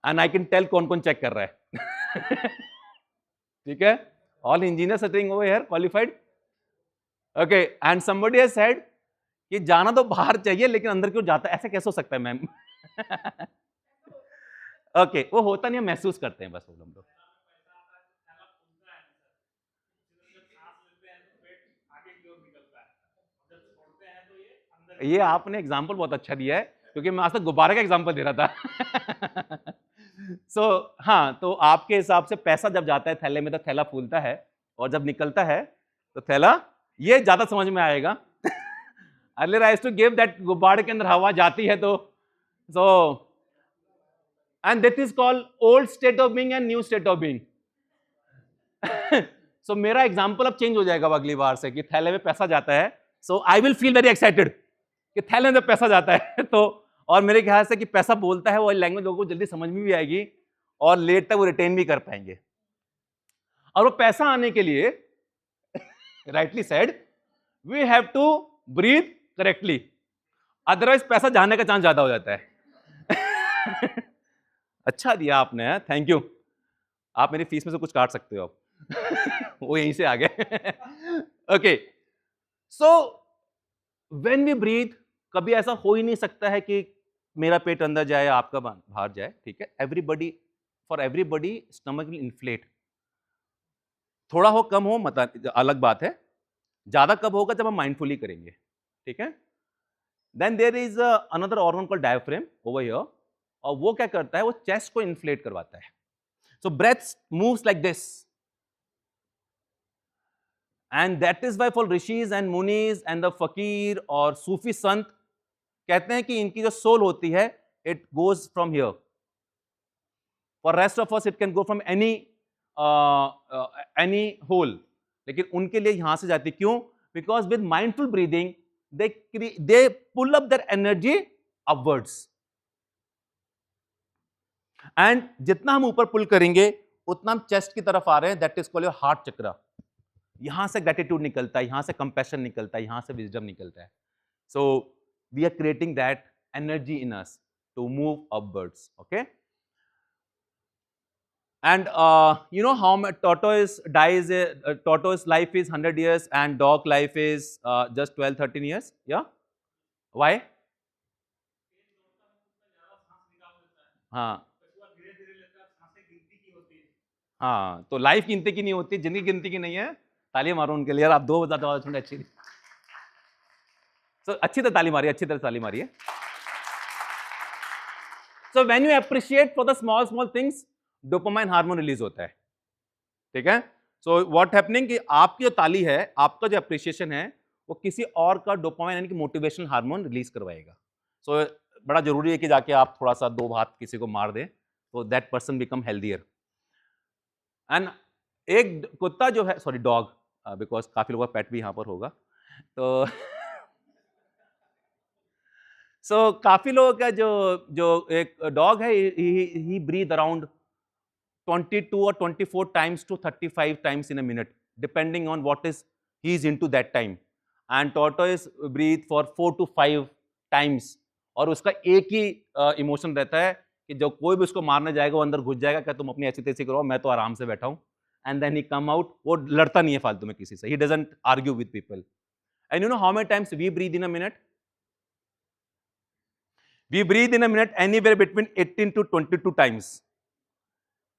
एंड आई कैन टेल कौन कौन चेक कर रहा है. ठीक है, all engineer sitting over here qualified. Okay, and somebody has said कि जाना तो बाहर चाहिए लेकिन अंदर क्यों जाता है? ऐसे कैसे हो सकता है मैम? ओके, वो होता नहीं, महसूस करते हैं बस वो लोग. ये आपने एग्जाम्पल बहुत अच्छा दिया है क्योंकि मैं आज तक गुब्बारे का एग्जाम्पल दे रहा था. सो हाँ, तो आपके हिसाब से पैसा जब जाता है थैले में तो थैला फूलता है, और जब निकलता है तो थैला, ये ज्यादा समझ में आएगा. Earlier I used to give that गुब्बारे के अंदर हवा जाती है तो so and that is called old state of being and new state of being. So मेरा एग्जाम्पल अब चेंज हो जाएगा अगली बार से कि थैले में पैसा जाता है. So I will feel very excited कि थैले में पैसा जाता है. तो और मेरे ख्याल से कि पैसा बोलता है वो लैंग्वेज लोगों को जल्दी समझ में भी आएगी और लेट तक वो रिटेन भी कर पाएंगे. और वो पैसा आने के लिए rightly said we have to breathe correctly, otherwise पैसा जाने का चांस ज्यादा हो जाता है. अच्छा दिया आपने, थैंक यू. आप मेरी फीस में से कुछ काट सकते हो आप. वो यहीं से आ गए. Okay, so when we breathe, कभी ऐसा हो ही नहीं सकता है कि मेरा पेट अंदर जाए आपका बाहर जाए. ठीक है, everybody, for everybody stomach will inflate. थोड़ा हो कम हो मतलब अलग बात है, ज्यादा कब होगा? जब हम माइंडफुली करेंगे. ठीक है. Then there is another organ called diaphragm over here, और वो क्या करता है? वो चेस्ट को इन्फ्लेट करवाता है. So breath moves like this, and that is why for rishis and munis and the fakir or सूफी संत कहते हैं कि इनकी जो सोल होती है, it goes from here. For rest of us it can go from any hole, लेकिन उनके लिए यहां से जाती. क्यों? Because with mindful breathing they pull up their energy upwards. And जितना हम ऊपर पुल करेंगे उतना हम चेस्ट की तरफ आ रहे हैं. That is called your heart chakra. यहां से ग्रेटिट्यूड निकलता है, यहां से कंपैशन निकलता है, यहां से विजडम निकलता है. So we are creating that energy in us to move upwards. Okay, and you know how tortoise dies, tortoise life is 100 years and dog life is just 12-13 years. Yeah, why? हाँ हाँ, तो life गिनती की नहीं होती, जिंदगी गिनती की नहीं है। ताली मारो उनके लिए यार, आप दो बताते हो, अच्छी नहीं। So, अच्छी तरह ताली मारिए, अच्छी तरह ताली मारिए। So when you appreciate for the small small things, dopamine hormone release होता है, ठीक है। सो व्हाट हैपनिंग कि आपकी जो ताली है, आपका जो अप्रिशिएशन है, वो किसी और का डोपामाइन यानी कि मोटिवेशनल हार्मोन रिलीज करवाएगा। सो बड़ा जरूरी है कि जाके आप थोड़ा सा दो हाथ किसी को मार दें, तो that person become healthier. And एक कुत्ता जो है, सॉरी डॉग, बिकॉज काफी लोगों का पेट भी यहां पर होगा, तो सो काफी लोगों का जो जो एक डॉग है, ही breathe around 22 or 24 times to 35 times in a minute, depending on what is he is into that time. And tortoise breathe for 4 to 5 times. और उसका एक ही इमोशन रहता है कि जब कोई भी उसको मारने जाएगा, वो अंदर घुस जाएगा, क्या तुम अपनी ऐसी तैसी करो, मैं तो आराम से बैठा हूं। And then he come out, वो लड़ता नहीं है फालतू में किसी से, he doesn't argue with people. And you know how many times we breathe in a minute? We breathe in a minute anywhere between 18 to 22 times,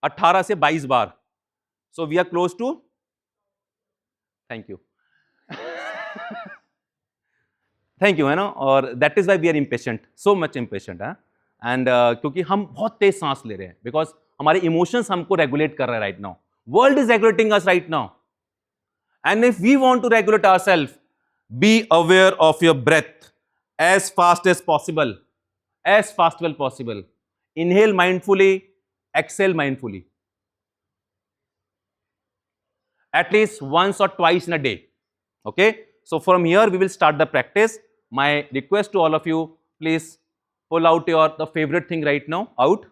18 से 22 बार। So we are close to, thank you, thank you, है ना। और that is why we are impatient, so much impatient है। And क्योंकि हम बहुत तेज सांस ले रहे हैं, बिकॉज हमारे इमोशंस हमको रेगुलेट कर रहे हैं right now. World is regulating us right now, and if we want to regulate ourselves, be aware of your breath as fast as possible, as fast as possible. Inhale mindfully, exhale mindfully. At least once or twice in a day. Okay? So from here we will start the practice. My request to all of you, please pull out the favorite thing right now out.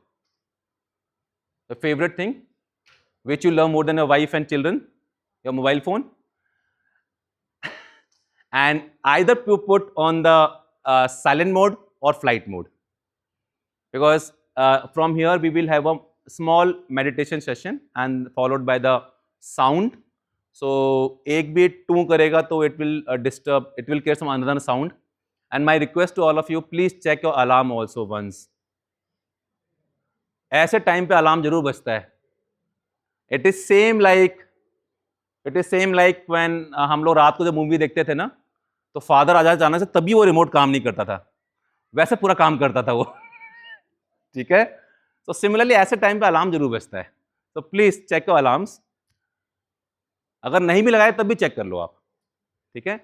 The favorite thing which you love more than your wife and children, your mobile phone. And either you put on the silent mode or flight mode. Because from here we will have a small meditation session and followed by the sound. So एक भी to करेगा तो it will disturb, it will create some another sound. And my request to all of you, please check your alarm also once. ऐसे time पे alarm जरूर बजता है। It is same like when हम लोग रात को जब मूवी देखते थे ना, तो फादर आ जाने से तभी वो रिमोट काम नहीं करता था, वैसे पूरा काम करता था वो। ठीक है। तो सिमिलरली ऐसे टाइम पे अलार्म जरूर बजता है, तो प्लीज चेक योर अलार्म्स। अगर नहीं भी लगाए तब भी चेक कर लो आप, ठीक है।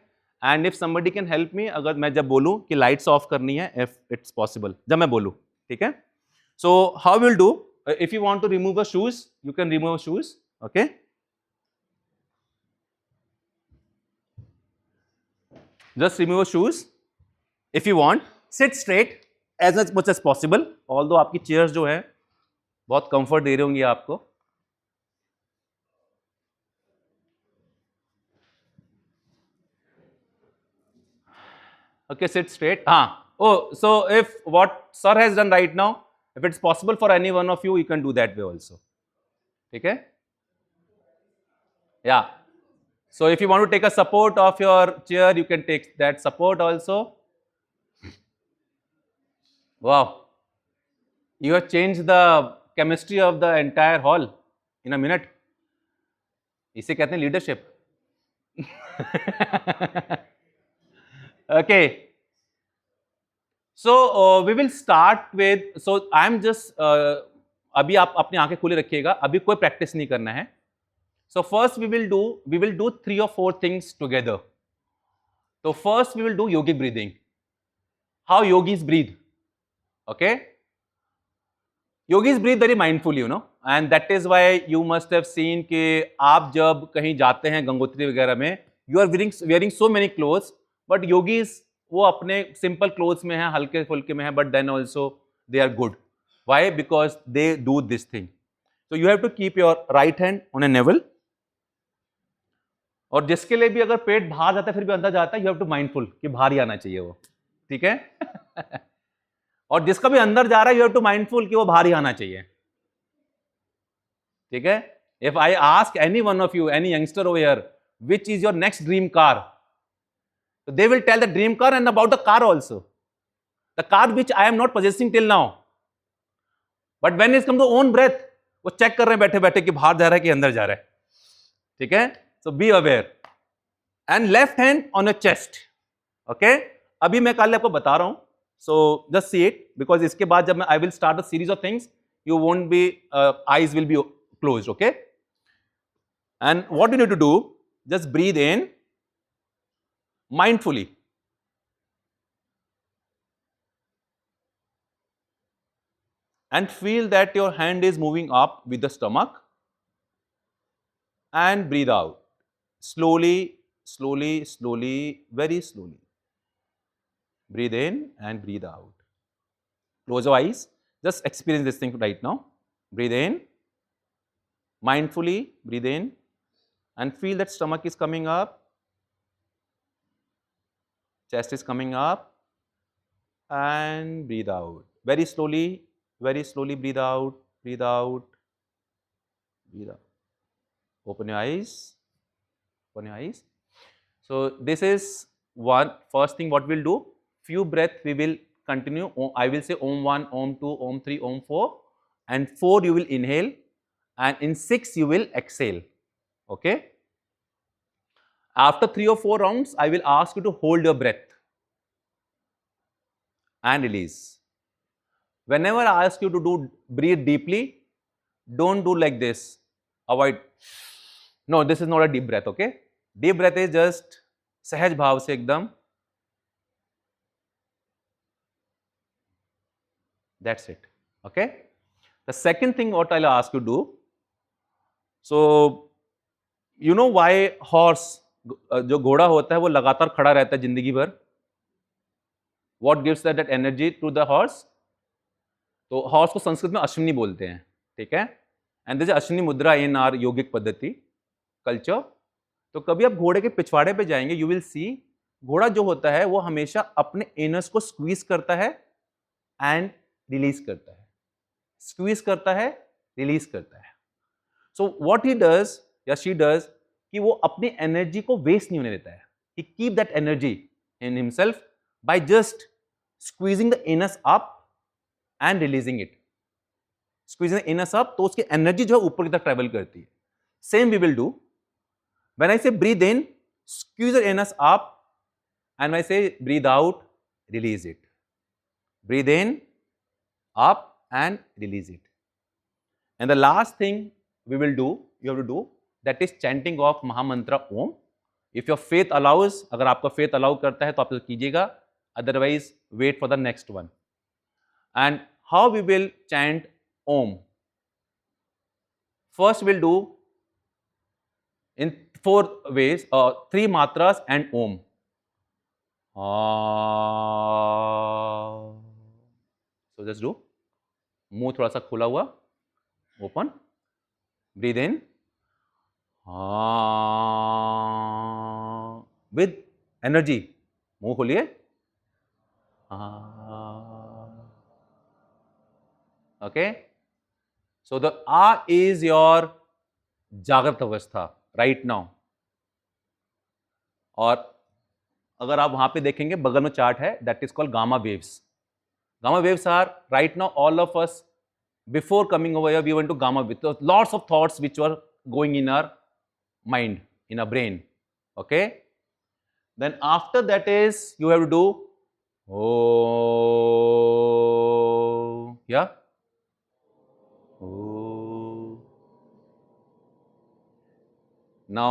And if somebody can help me, अगर मैं जब बोलूं कि लाइट्स ऑफ करनी है, इफ इट्स पॉसिबल, जब मैं बोलूं, ठीक है। So how will do, if you want to remove a shoes, you can remove a shoes, okay. Just remove a shoes if you want, sit straight as much as possible, although आपकी chairs जो है बहुत comfort दे रही होंगी आपको। Okay, sit straight. Oh, so if what sir has done right now, if it's possible for any one of you, you can do that way also. ठीक है? Yeah. So if you want to take a support of your chair, you can take that support also. Wow. You have changed the chemistry of the entire hall in a minute. इसे कहते हैं leadership. Okay. So we will start with, so I am just अभी आप अपनी आंखें खुली रखिएगा, अभी कोई प्रैक्टिस नहीं करना है। So first we will do 3 or 4 things together. So first we will do yogic breathing. How yogis breathe? Okay. Yogis breathe very mindfully, you know, and that is why you must have seen कि आप जब कहीं जाते हैं गंगोत्री वगैरह में, you are wearing so many clothes, but yogis वो अपने simple clothes में हैं, हल्के फुल्के में हैं, but then also they are good. Why? Because they do this thing. So you have to keep your right hand on a navel. और जिसके लिए भी अगर पेट बाहर जाता है फिर भी अंदर जाता है, you have to mindful कि बाहर ही आना चाहिए वो, ठीक है। और जिसका भी अंदर जा रहा है, you have to mindful कि वो बाहर ही आना चाहिए, ठीक है। If I ask any one of you, any youngster over here, which is your next dream car, so they will tell the dream car and about the car also. the car which I am not possessing till now. But when it's come to own breath, वो check कर रहे हैं बैठे बैठे कि बाहर जा रहा है कि अंदर जा रहा है. ठीक है? So be aware. And left hand on your chest. Okay? अभी मैं कल आपको बता रहा हूं. So just see it, because इसके बाद जब मैं I will start a series of things, you won't be eyes will be closed. Okay? And what you need to do, just breathe in mindfully. And feel that your hand is moving up with the stomach, and breathe out slowly, slowly, slowly, very slowly. Breathe in and breathe out. Close your eyes. Just experience this thing right now. Breathe in. Mindfully breathe in and feel that stomach is coming up. Chest is coming up. And breathe out. Very slowly breathe out. Breathe out. Breathe out. Open your eyes. Open your eyes. So this is one first thing what we'll do. Few breath we will continue. I will say Om 1, Om 2, Om 3, Om 4, and 4 you will inhale, and in 6 you will exhale. Okay? After 3 or 4 rounds, I will ask you to hold your breath and release. Whenever I ask you to do breathe deeply, don't do like this. Avoid. No, this is not a deep breath. Okay? Deep breath is just सहज भाव से एकदम. That's it. Okay? The second thing what I'll ask you to do. So, you know why horse, जो घोड़ा होता है वो लगातार खड़ा रहता है जिंदगी भर? What gives that energy to the horse? तो हॉर्स को संस्कृत में अश्विनी बोलते हैं. ठीक है? एंड दिस अश्विनी मुद्रा इन आर योगिक पद्धति कल्चर. तो कभी आप घोड़े के पिछवाड़े पे जाएंगे, यू विल सी घोड़ा जो होता है वो हमेशा अपने एनस को स्क्वीज करता है एंड रिलीज करता है, स्क्वीज करता है, रिलीज करता है. सो व्हाट ही डज या शी डज कि वो अपनी एनर्जी को वेस्ट नहीं होने देता है. He keep that energy in himself by just squeezing the anus up and releasing it. Squeezing the anus up, तो उसकी एनर्जी जो है ऊपर की तरफ ट्रेवल करती है. Same we will do. When I say breathe in, squeeze your anus up, and when I say breathe out, release it. Breathe in, up, and release it. And the last thing we will do, you have to do, that is chanting of Mahamantra Om. If your faith allows, अगर आपका faith allow करता है तो आप इसे कीजिएगा. Otherwise, wait for the next one. And how we will chant Om? First, we'll do in 4 ways, 3 matras and Om. So just do. मुंह थोड़ा सा खुला हुआ, open. Breathe in. With energy. मुंह खोलिए. Okay. So the A is your जागृत अवस्था right now. और अगर आप वहां पे देखेंगे बगल में चार्ट है, that is called gamma waves. Gamma waves are right now all of us before coming over here we went to gamma wave. Lots of thoughts which were going in our mind, in our brain. Okay, then after that is you have to do ओ या Now,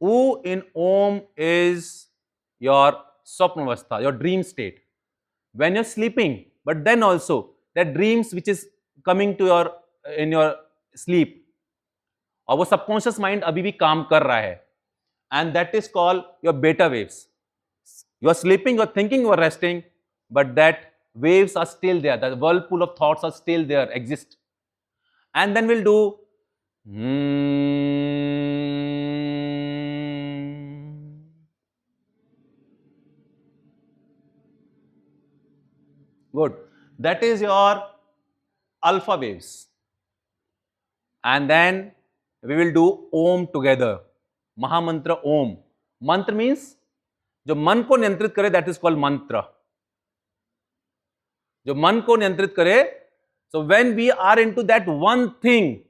U in Om is your Swapnavastha, your dream state. When you're sleeping, but then also that dreams which is coming to your in your sleep, और वो subconscious mind अभी भी काम कर रहा है, and that is called your beta waves. You are sleeping, you are thinking, you are resting, but that waves are still there. The whirlpool of thoughts are still there, exist. And then we'll do good. That is your alpha waves. And then we will do Om together. Mahamantra Om. Mantra means जो मन को नियंत्रित करे, that is called mantra. जो मन को नियंत्रित करे. So when we are into that one thing,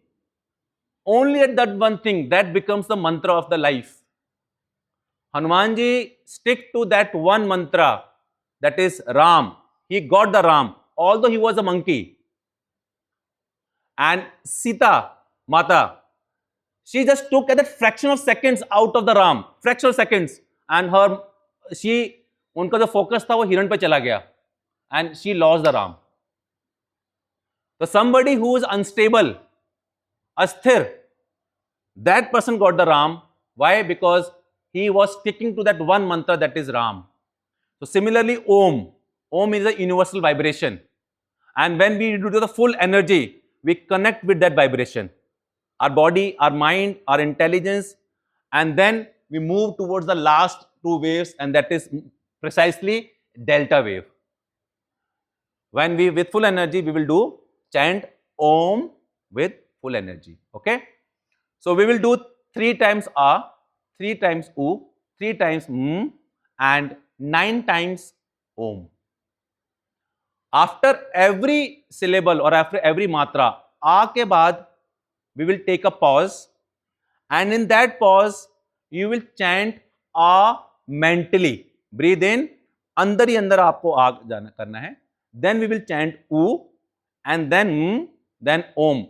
only at that one thing, that becomes the mantra of the life. Hanuman ji stick to that one mantra, that is Ram. He got the Ram, although he was a monkey. And Sita, Mata, she just took at a fraction of seconds out of the Ram, fraction of seconds, and उनका जो focus था वो हिरण पे चला गया, and she lost the Ram. So somebody who is unstable, asthir, that person got the Ram. Why? Because he was sticking to that one mantra, that is Ram. So similarly, Om is a universal vibration, and when we do the full energy, we connect with that vibration, our body, our mind, our intelligence, and then we move towards the last two waves, and that is precisely delta wave. When we with full energy, we will do chant Om with full energy. Okay. So we will do 3 times A, 3 times U, 3 times M, and 9 times Om. After every syllable or after every matra, A के बाद we will take a pause, and in that pause you will chant A mentally. Breathe in, अंदर ही अंदर आपको आ जाना करना है. Then we will chant U, and then M, then Om.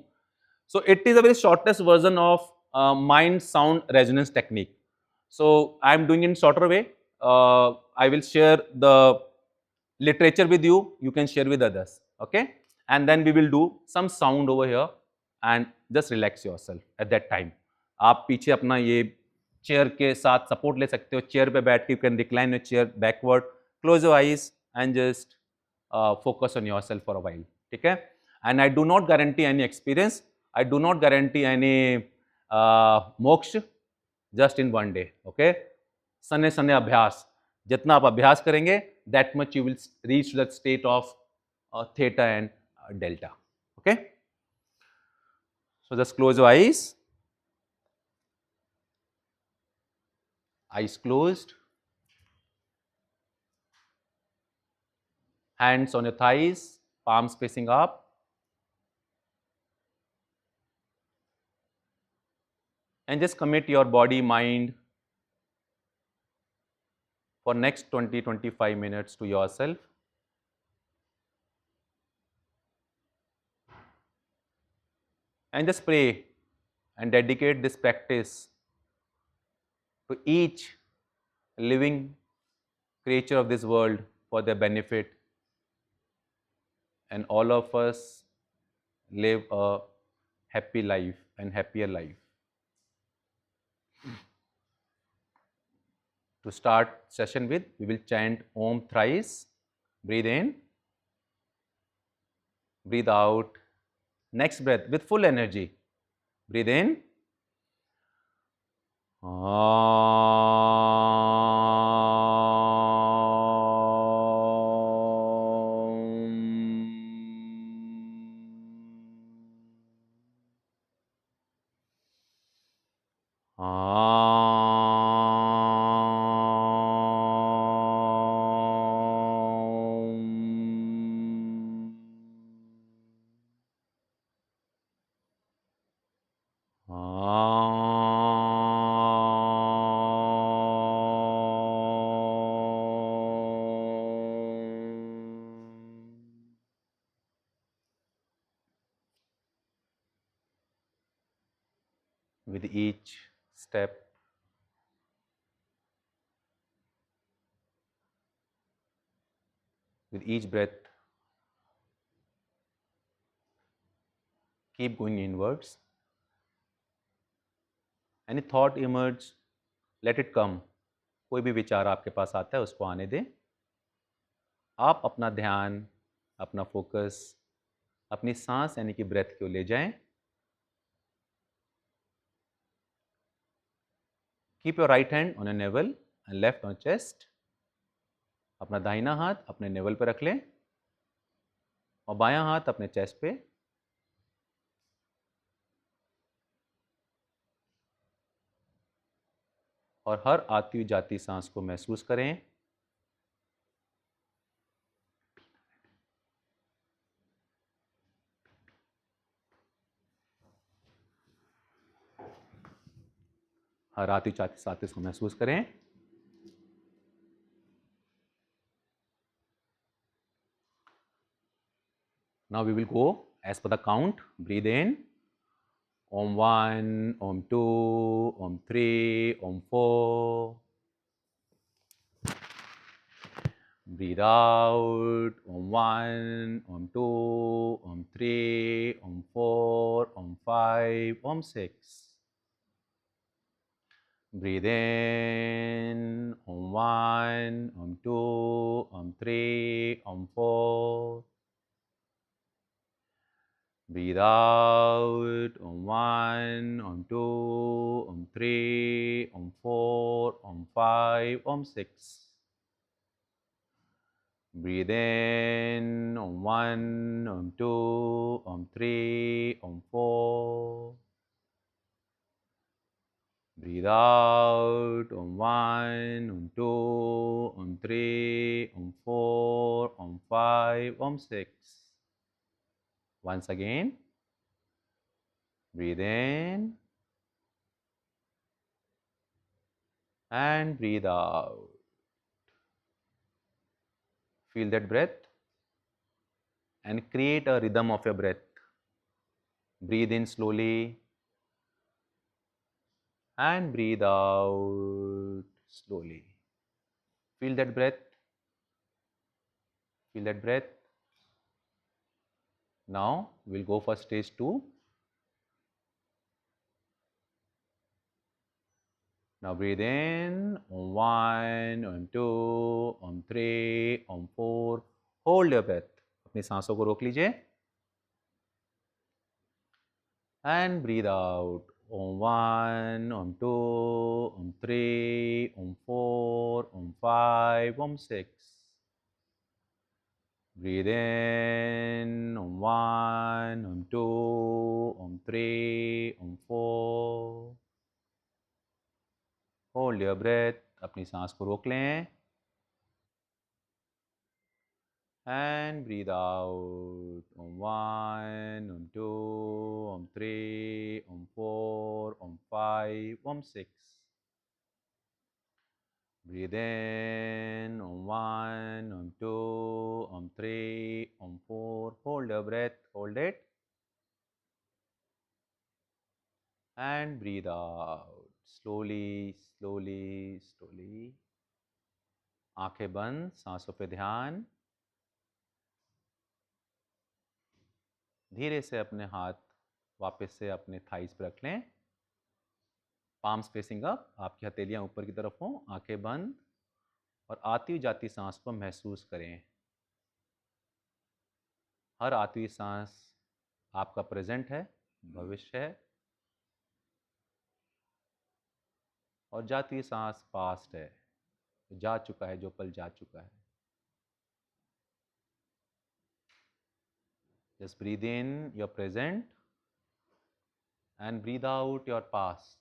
So it is a very shortest version of mind sound resonance technique. So I am doing it in shorter way. I will share the literature with you. You can share with others. Okay, and then we will do some sound over here and just relax yourself at that time. आप पीछे अपना ये chair के साथ support ले सकते हो. Chair पे बैठ के you can recline your chair backward. Close your eyes and just focus on yourself for a while. ठीक है? And I do not guarantee any experience. I do not guarantee any moksha just in one day. Okay? सने सने अभ्यास. जितना आप अभ्यास करेंगे, that much you will reach that state of theta and delta. Okay? So just close your eyes. Eyes closed. Hands on your thighs, palms facing up. And just commit your body, mind for next 20-25 minutes to yourself. And just pray and dedicate this practice to each living creature of this world for their benefit, and all of us live a happy life and happier life. To start session with, we will chant Om thrice. Breathe in, breathe out. Next breath with full energy. Breathe in. With each step, with each breath, keep going inwards. Any thought emerge, let it come. कोई भी विचार आपके पास आता है, उसको आने दें. आप अपना ध्यान, अपना फोकस अपनी सांस यानी कि ब्रेथ को ले जाएं. Keep your right hand on your navel and left on chest. अपना दाहिना हाथ अपने नेवल पे रख लें और बायां हाथ अपने चेस्ट पे. और हर आती हुई जाती सांस को महसूस करें. हर आते साथ इसको महसूस करें. Now we will go as per the count. Breathe in. Om 1, Om 2, Om 3, Om 4. Breathe out. Om 1, Om 2, Om 3, Om 4, Om 5, Om 6. Breathe in. Om 1, Om 2, Om 3, Om 4. Breathe out. Om 1, Om 2, Om 3, Om 4, Om 5, Om 6. Breathe in. Om 1, Om 2, Om 3, Om 4. Breathe out. Om 1, Om 2, Om 3, Om 4, Om 5, Om 6. Once again. Breathe in. And breathe out. Feel that breath and create a rhythm of your breath. Breathe in slowly and breathe out slowly. Feel that breath. Feel that breath. Now we'll go for stage 2. Now breathe in. Om 1, Om 2, Om 3, Om 4. Hold your breath. अपनी सांसों को रोक लीजिए. And breathe out. Om 1, Om 2, Om 3, Om 4, Om 5, Om 6. Breathe in. Om 1, Om 2, Om 3, Om 4. Hold your breath. अपनी सांस को रोक लें. And breathe out. Om 1, Om 2, Om 3, Om 4, Om 5, Om 6. Breathe in. Om 1, Om 2, Om 3, Om 4. Hold your breath. Hold it. And breathe out. Slowly, slowly, slowly. आंखें बंद. सांसों पे ध्यान. धीरे से अपने हाथ वापस से अपने थाइस पे रख लें. Palms facing up. आपकी हथेलियां ऊपर की तरफ हों. आंखें बंद. और आती जाती सांस को महसूस करें. हर आती हुई सांस आपका प्रेजेंट है, भविष्य है. और जाती हुई सांस पास्ट है, जा चुका है, जो पल जा चुका है. Just breathe in your present and breathe out your past.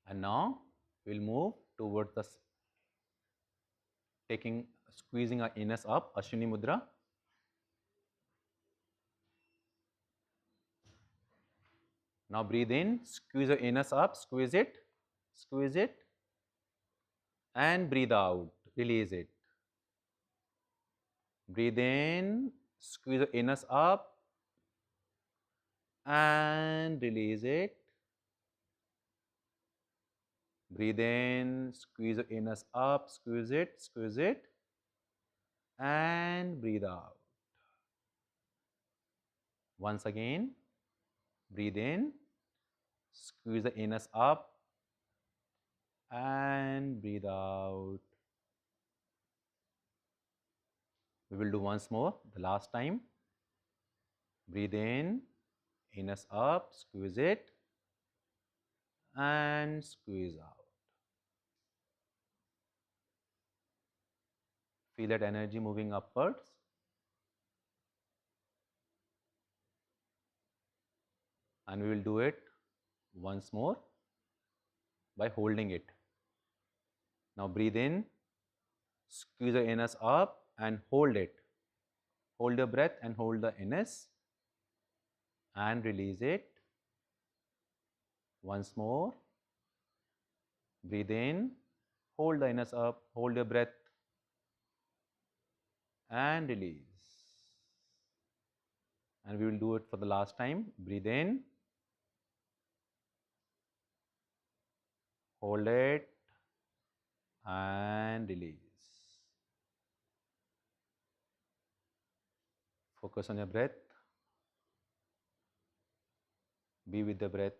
And now we'll move towards the squeezing our anus up, Ashwini Mudra. Now breathe in, squeeze your anus up, squeeze it, and breathe out, release it. Breathe in, squeeze your anus up, and release it. Breathe in, squeeze your anus up, squeeze it, and breathe out. Once again, breathe in, squeeze the anus up, and breathe out. We will do once more, the last time. Breathe in, anus up, squeeze it, and squeeze out. Feel that energy moving upwards. And we will do it once more by holding it. Now breathe in, squeeze the anus up and hold it. Hold your breath and hold the innes and release it. Once more. Breathe in, hold the innes up, hold your breath and release. And we will do it for the last time. Breathe in, hold it and release. Focus on your breath. Be with the breath.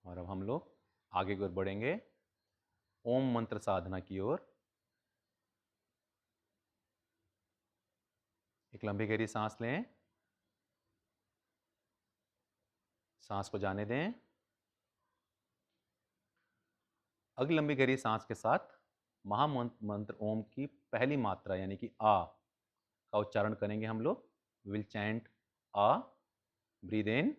और अब हम लोग आगे की ओर बढ़ेंगे ओम मंत्र साधना की ओर। एक लंबी गहरी सांस लें, सांस को जाने दें। अगली लंबी गहरी सांस के साथ महामंत्र ओम की पहली मात्रा यानी कि आ का उच्चारण करेंगे हम लोग। विल चैंट आ। ब्रीद इन,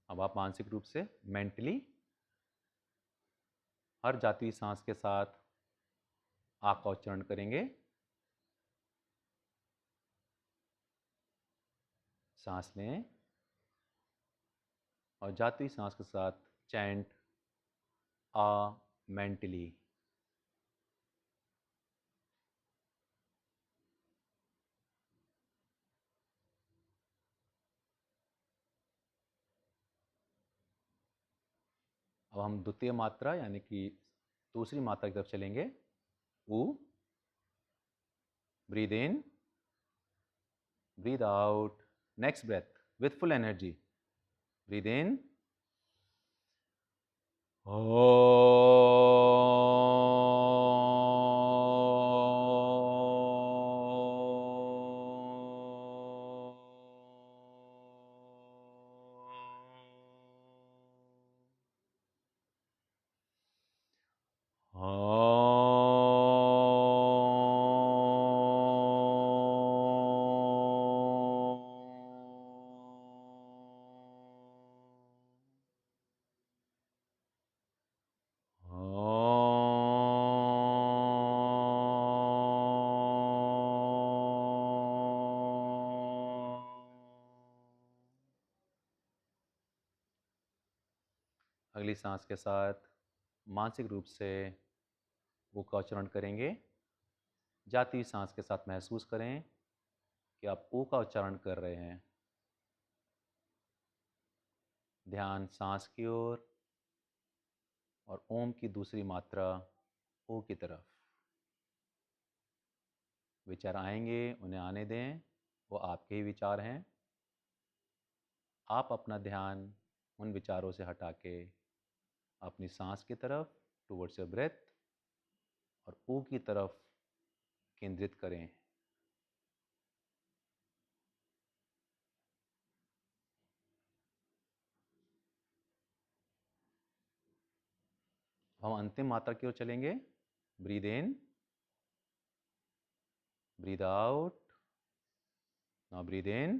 अब आप मानसिक रूप से मेंटली हर जाती हुई सांस के साथ आ का उच्चारण करेंगे। सांस लें और जाती हुई सांस के साथ चैंट आ मेंटली। अब हम द्वितीय मात्रा यानी कि दूसरी मात्रा की तरफ चलेंगे। ऊ। Breathe in, breathe out. Next breath with full energy. Breathe in, अगली सांस के साथ मानसिक रूप से वो का उच्चारण करेंगे। जाती हुई सांस के साथ महसूस करें कि आप ओ का उच्चारण कर रहे हैं। ध्यान सांस की ओर और ओम की दूसरी मात्रा ओ की तरफ। विचार आएंगे, उन्हें आने दें, वो आपके ही विचार हैं। आप अपना ध्यान उन विचारों से हटा के अपनी सांस की तरफ टुवर्ड्स योर ब्रेथ और ओ की तरफ केंद्रित करें। हम अंतिम मात्रा की ओर चलेंगे। Breathe in, breathe out. Now breathe in,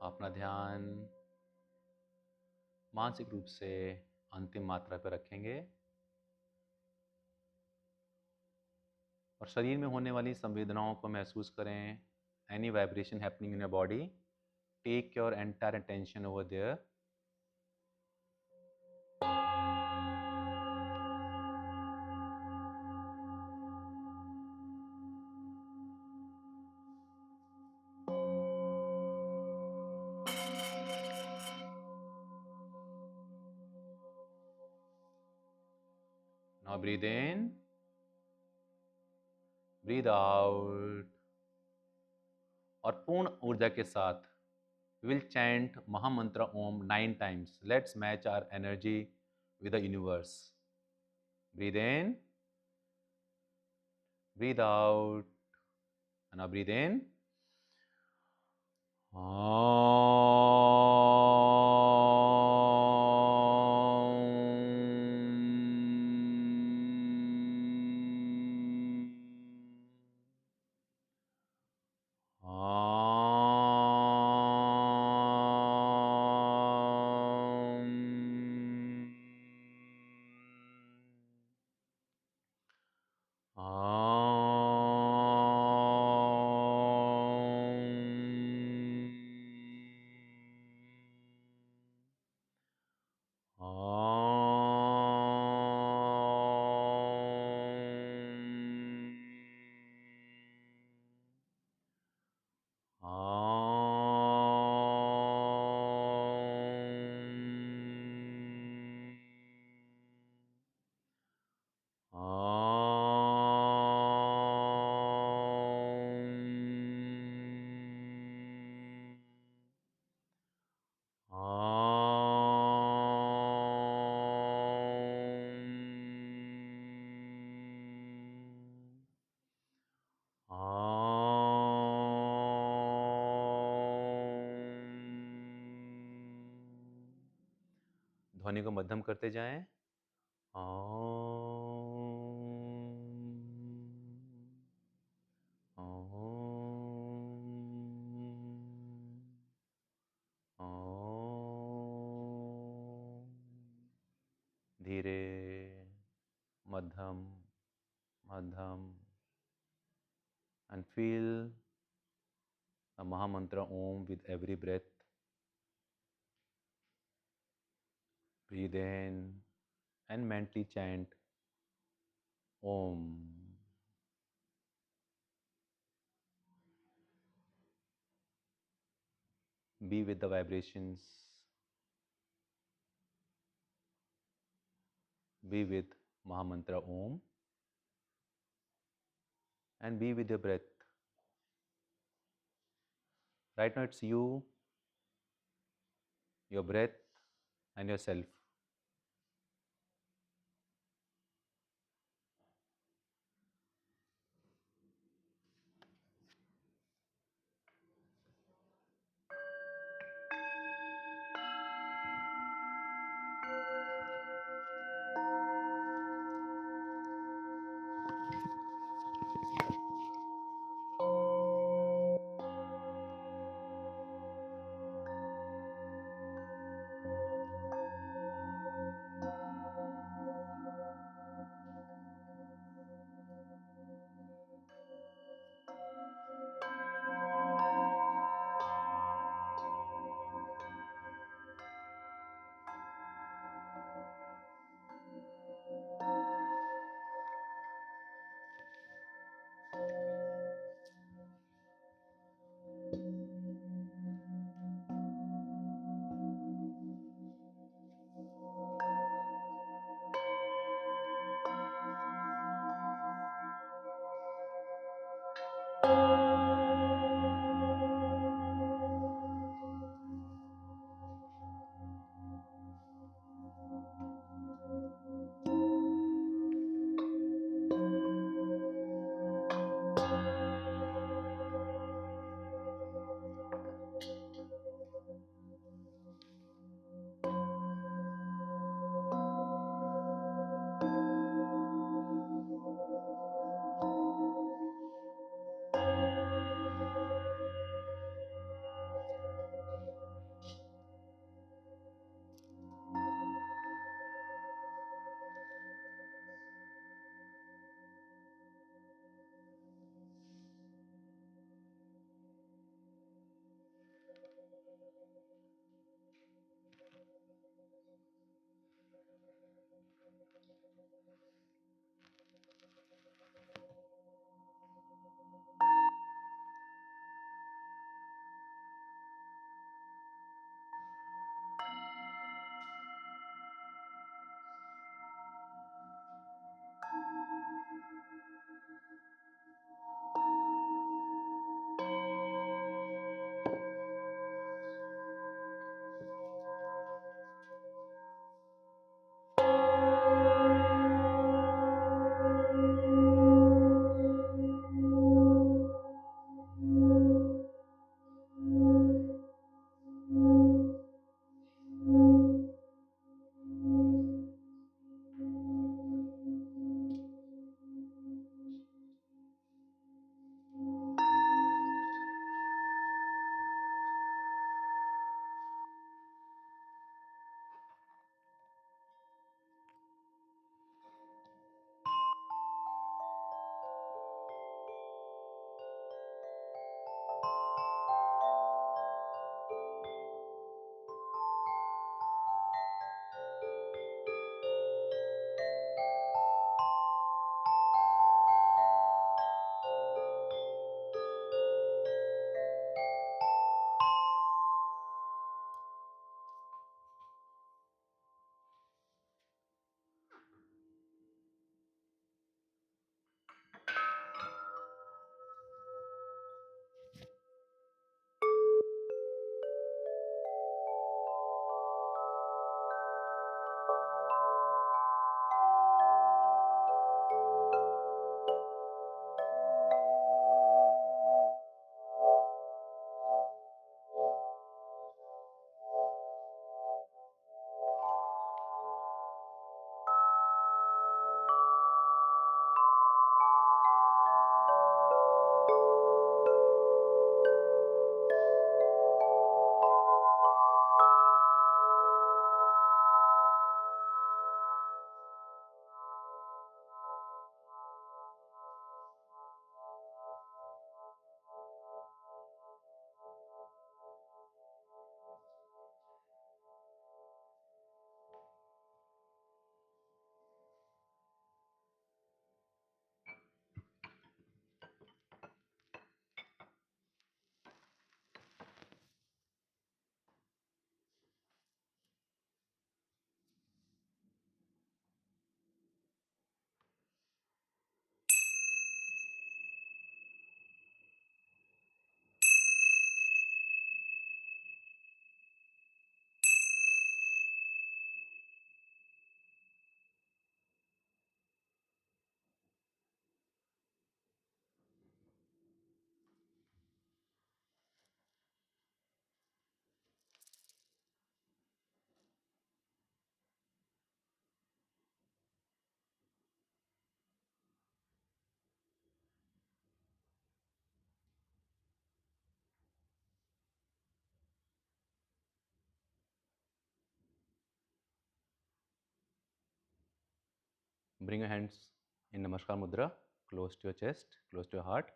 अपना ध्यान मानसिक रूप से अंतिम मात्रा पर रखेंगे और शरीर में होने वाली संवेदनाओं को महसूस करें. Any vibration happening in your body, take your entire attention over there. Now breathe in, breathe out. और पूर्ण ऊर्जा के साथ we will chant Mahamantra Om 9 times. Let's match our energy with the universe. Breathe in, breathe out, and now breathe in. ध्वनि को मध्यम करते जाएं. धीरे, मध्यम, मध्यम, and feel the Mahamantra Om with every breath. Breathe in and mentally chant Om. Be with the vibrations. Be with Mahamantra Om. And be with your breath. Right now it's you, your breath, and yourself. Bring your hands in Namaskar Mudra, close to your chest, close to your heart.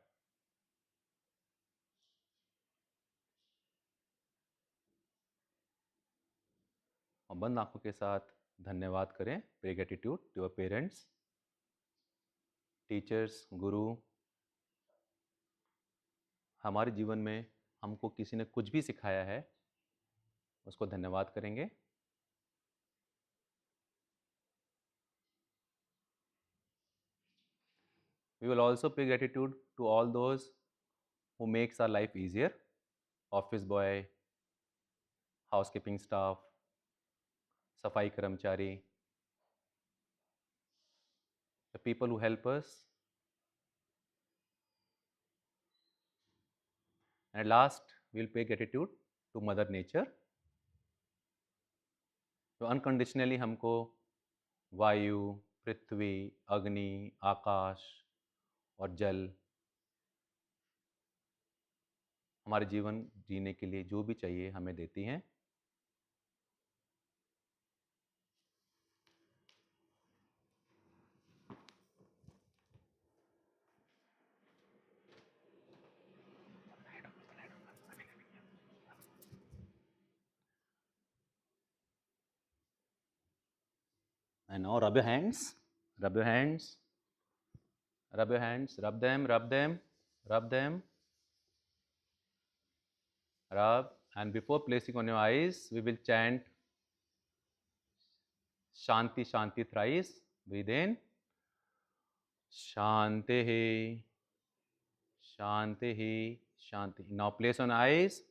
और बंद आंखों के साथ धन्यवाद करें, pay gratitude to your parents, teachers, guru. हमारे जीवन में हमको किसी ने कुछ भी सिखाया है, उसको धन्यवाद करेंगे। We will also pay gratitude to all those who makes our life easier, office boy, housekeeping staff, सफाई कर्मचारी, the people who help us. And last, we will pay gratitude to Mother Nature, जो unconditionally हमको वायु, पृथ्वी, अग्नि, आकाश और जल हमारे जीवन जीने के लिए जो भी चाहिए हमें देती हैं। And now rub your hands, rub your hands, rub your hands, rub them, rub them, rub them, rub. And before placing on your eyes, we will chant Shanti Shanti thrice. Breathe in. Shanti, Shanti, Shanti. Now place on eyes.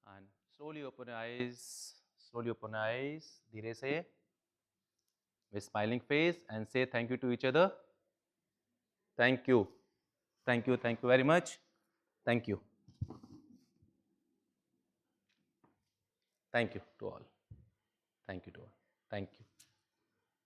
And slowly open your eyes. Slowly open your eyes. Dhire se. With smiling face and say thank you to each other. Thank you. Thank you. Thank you very much. Thank you. Thank you to all. Thank you to all. Thank you.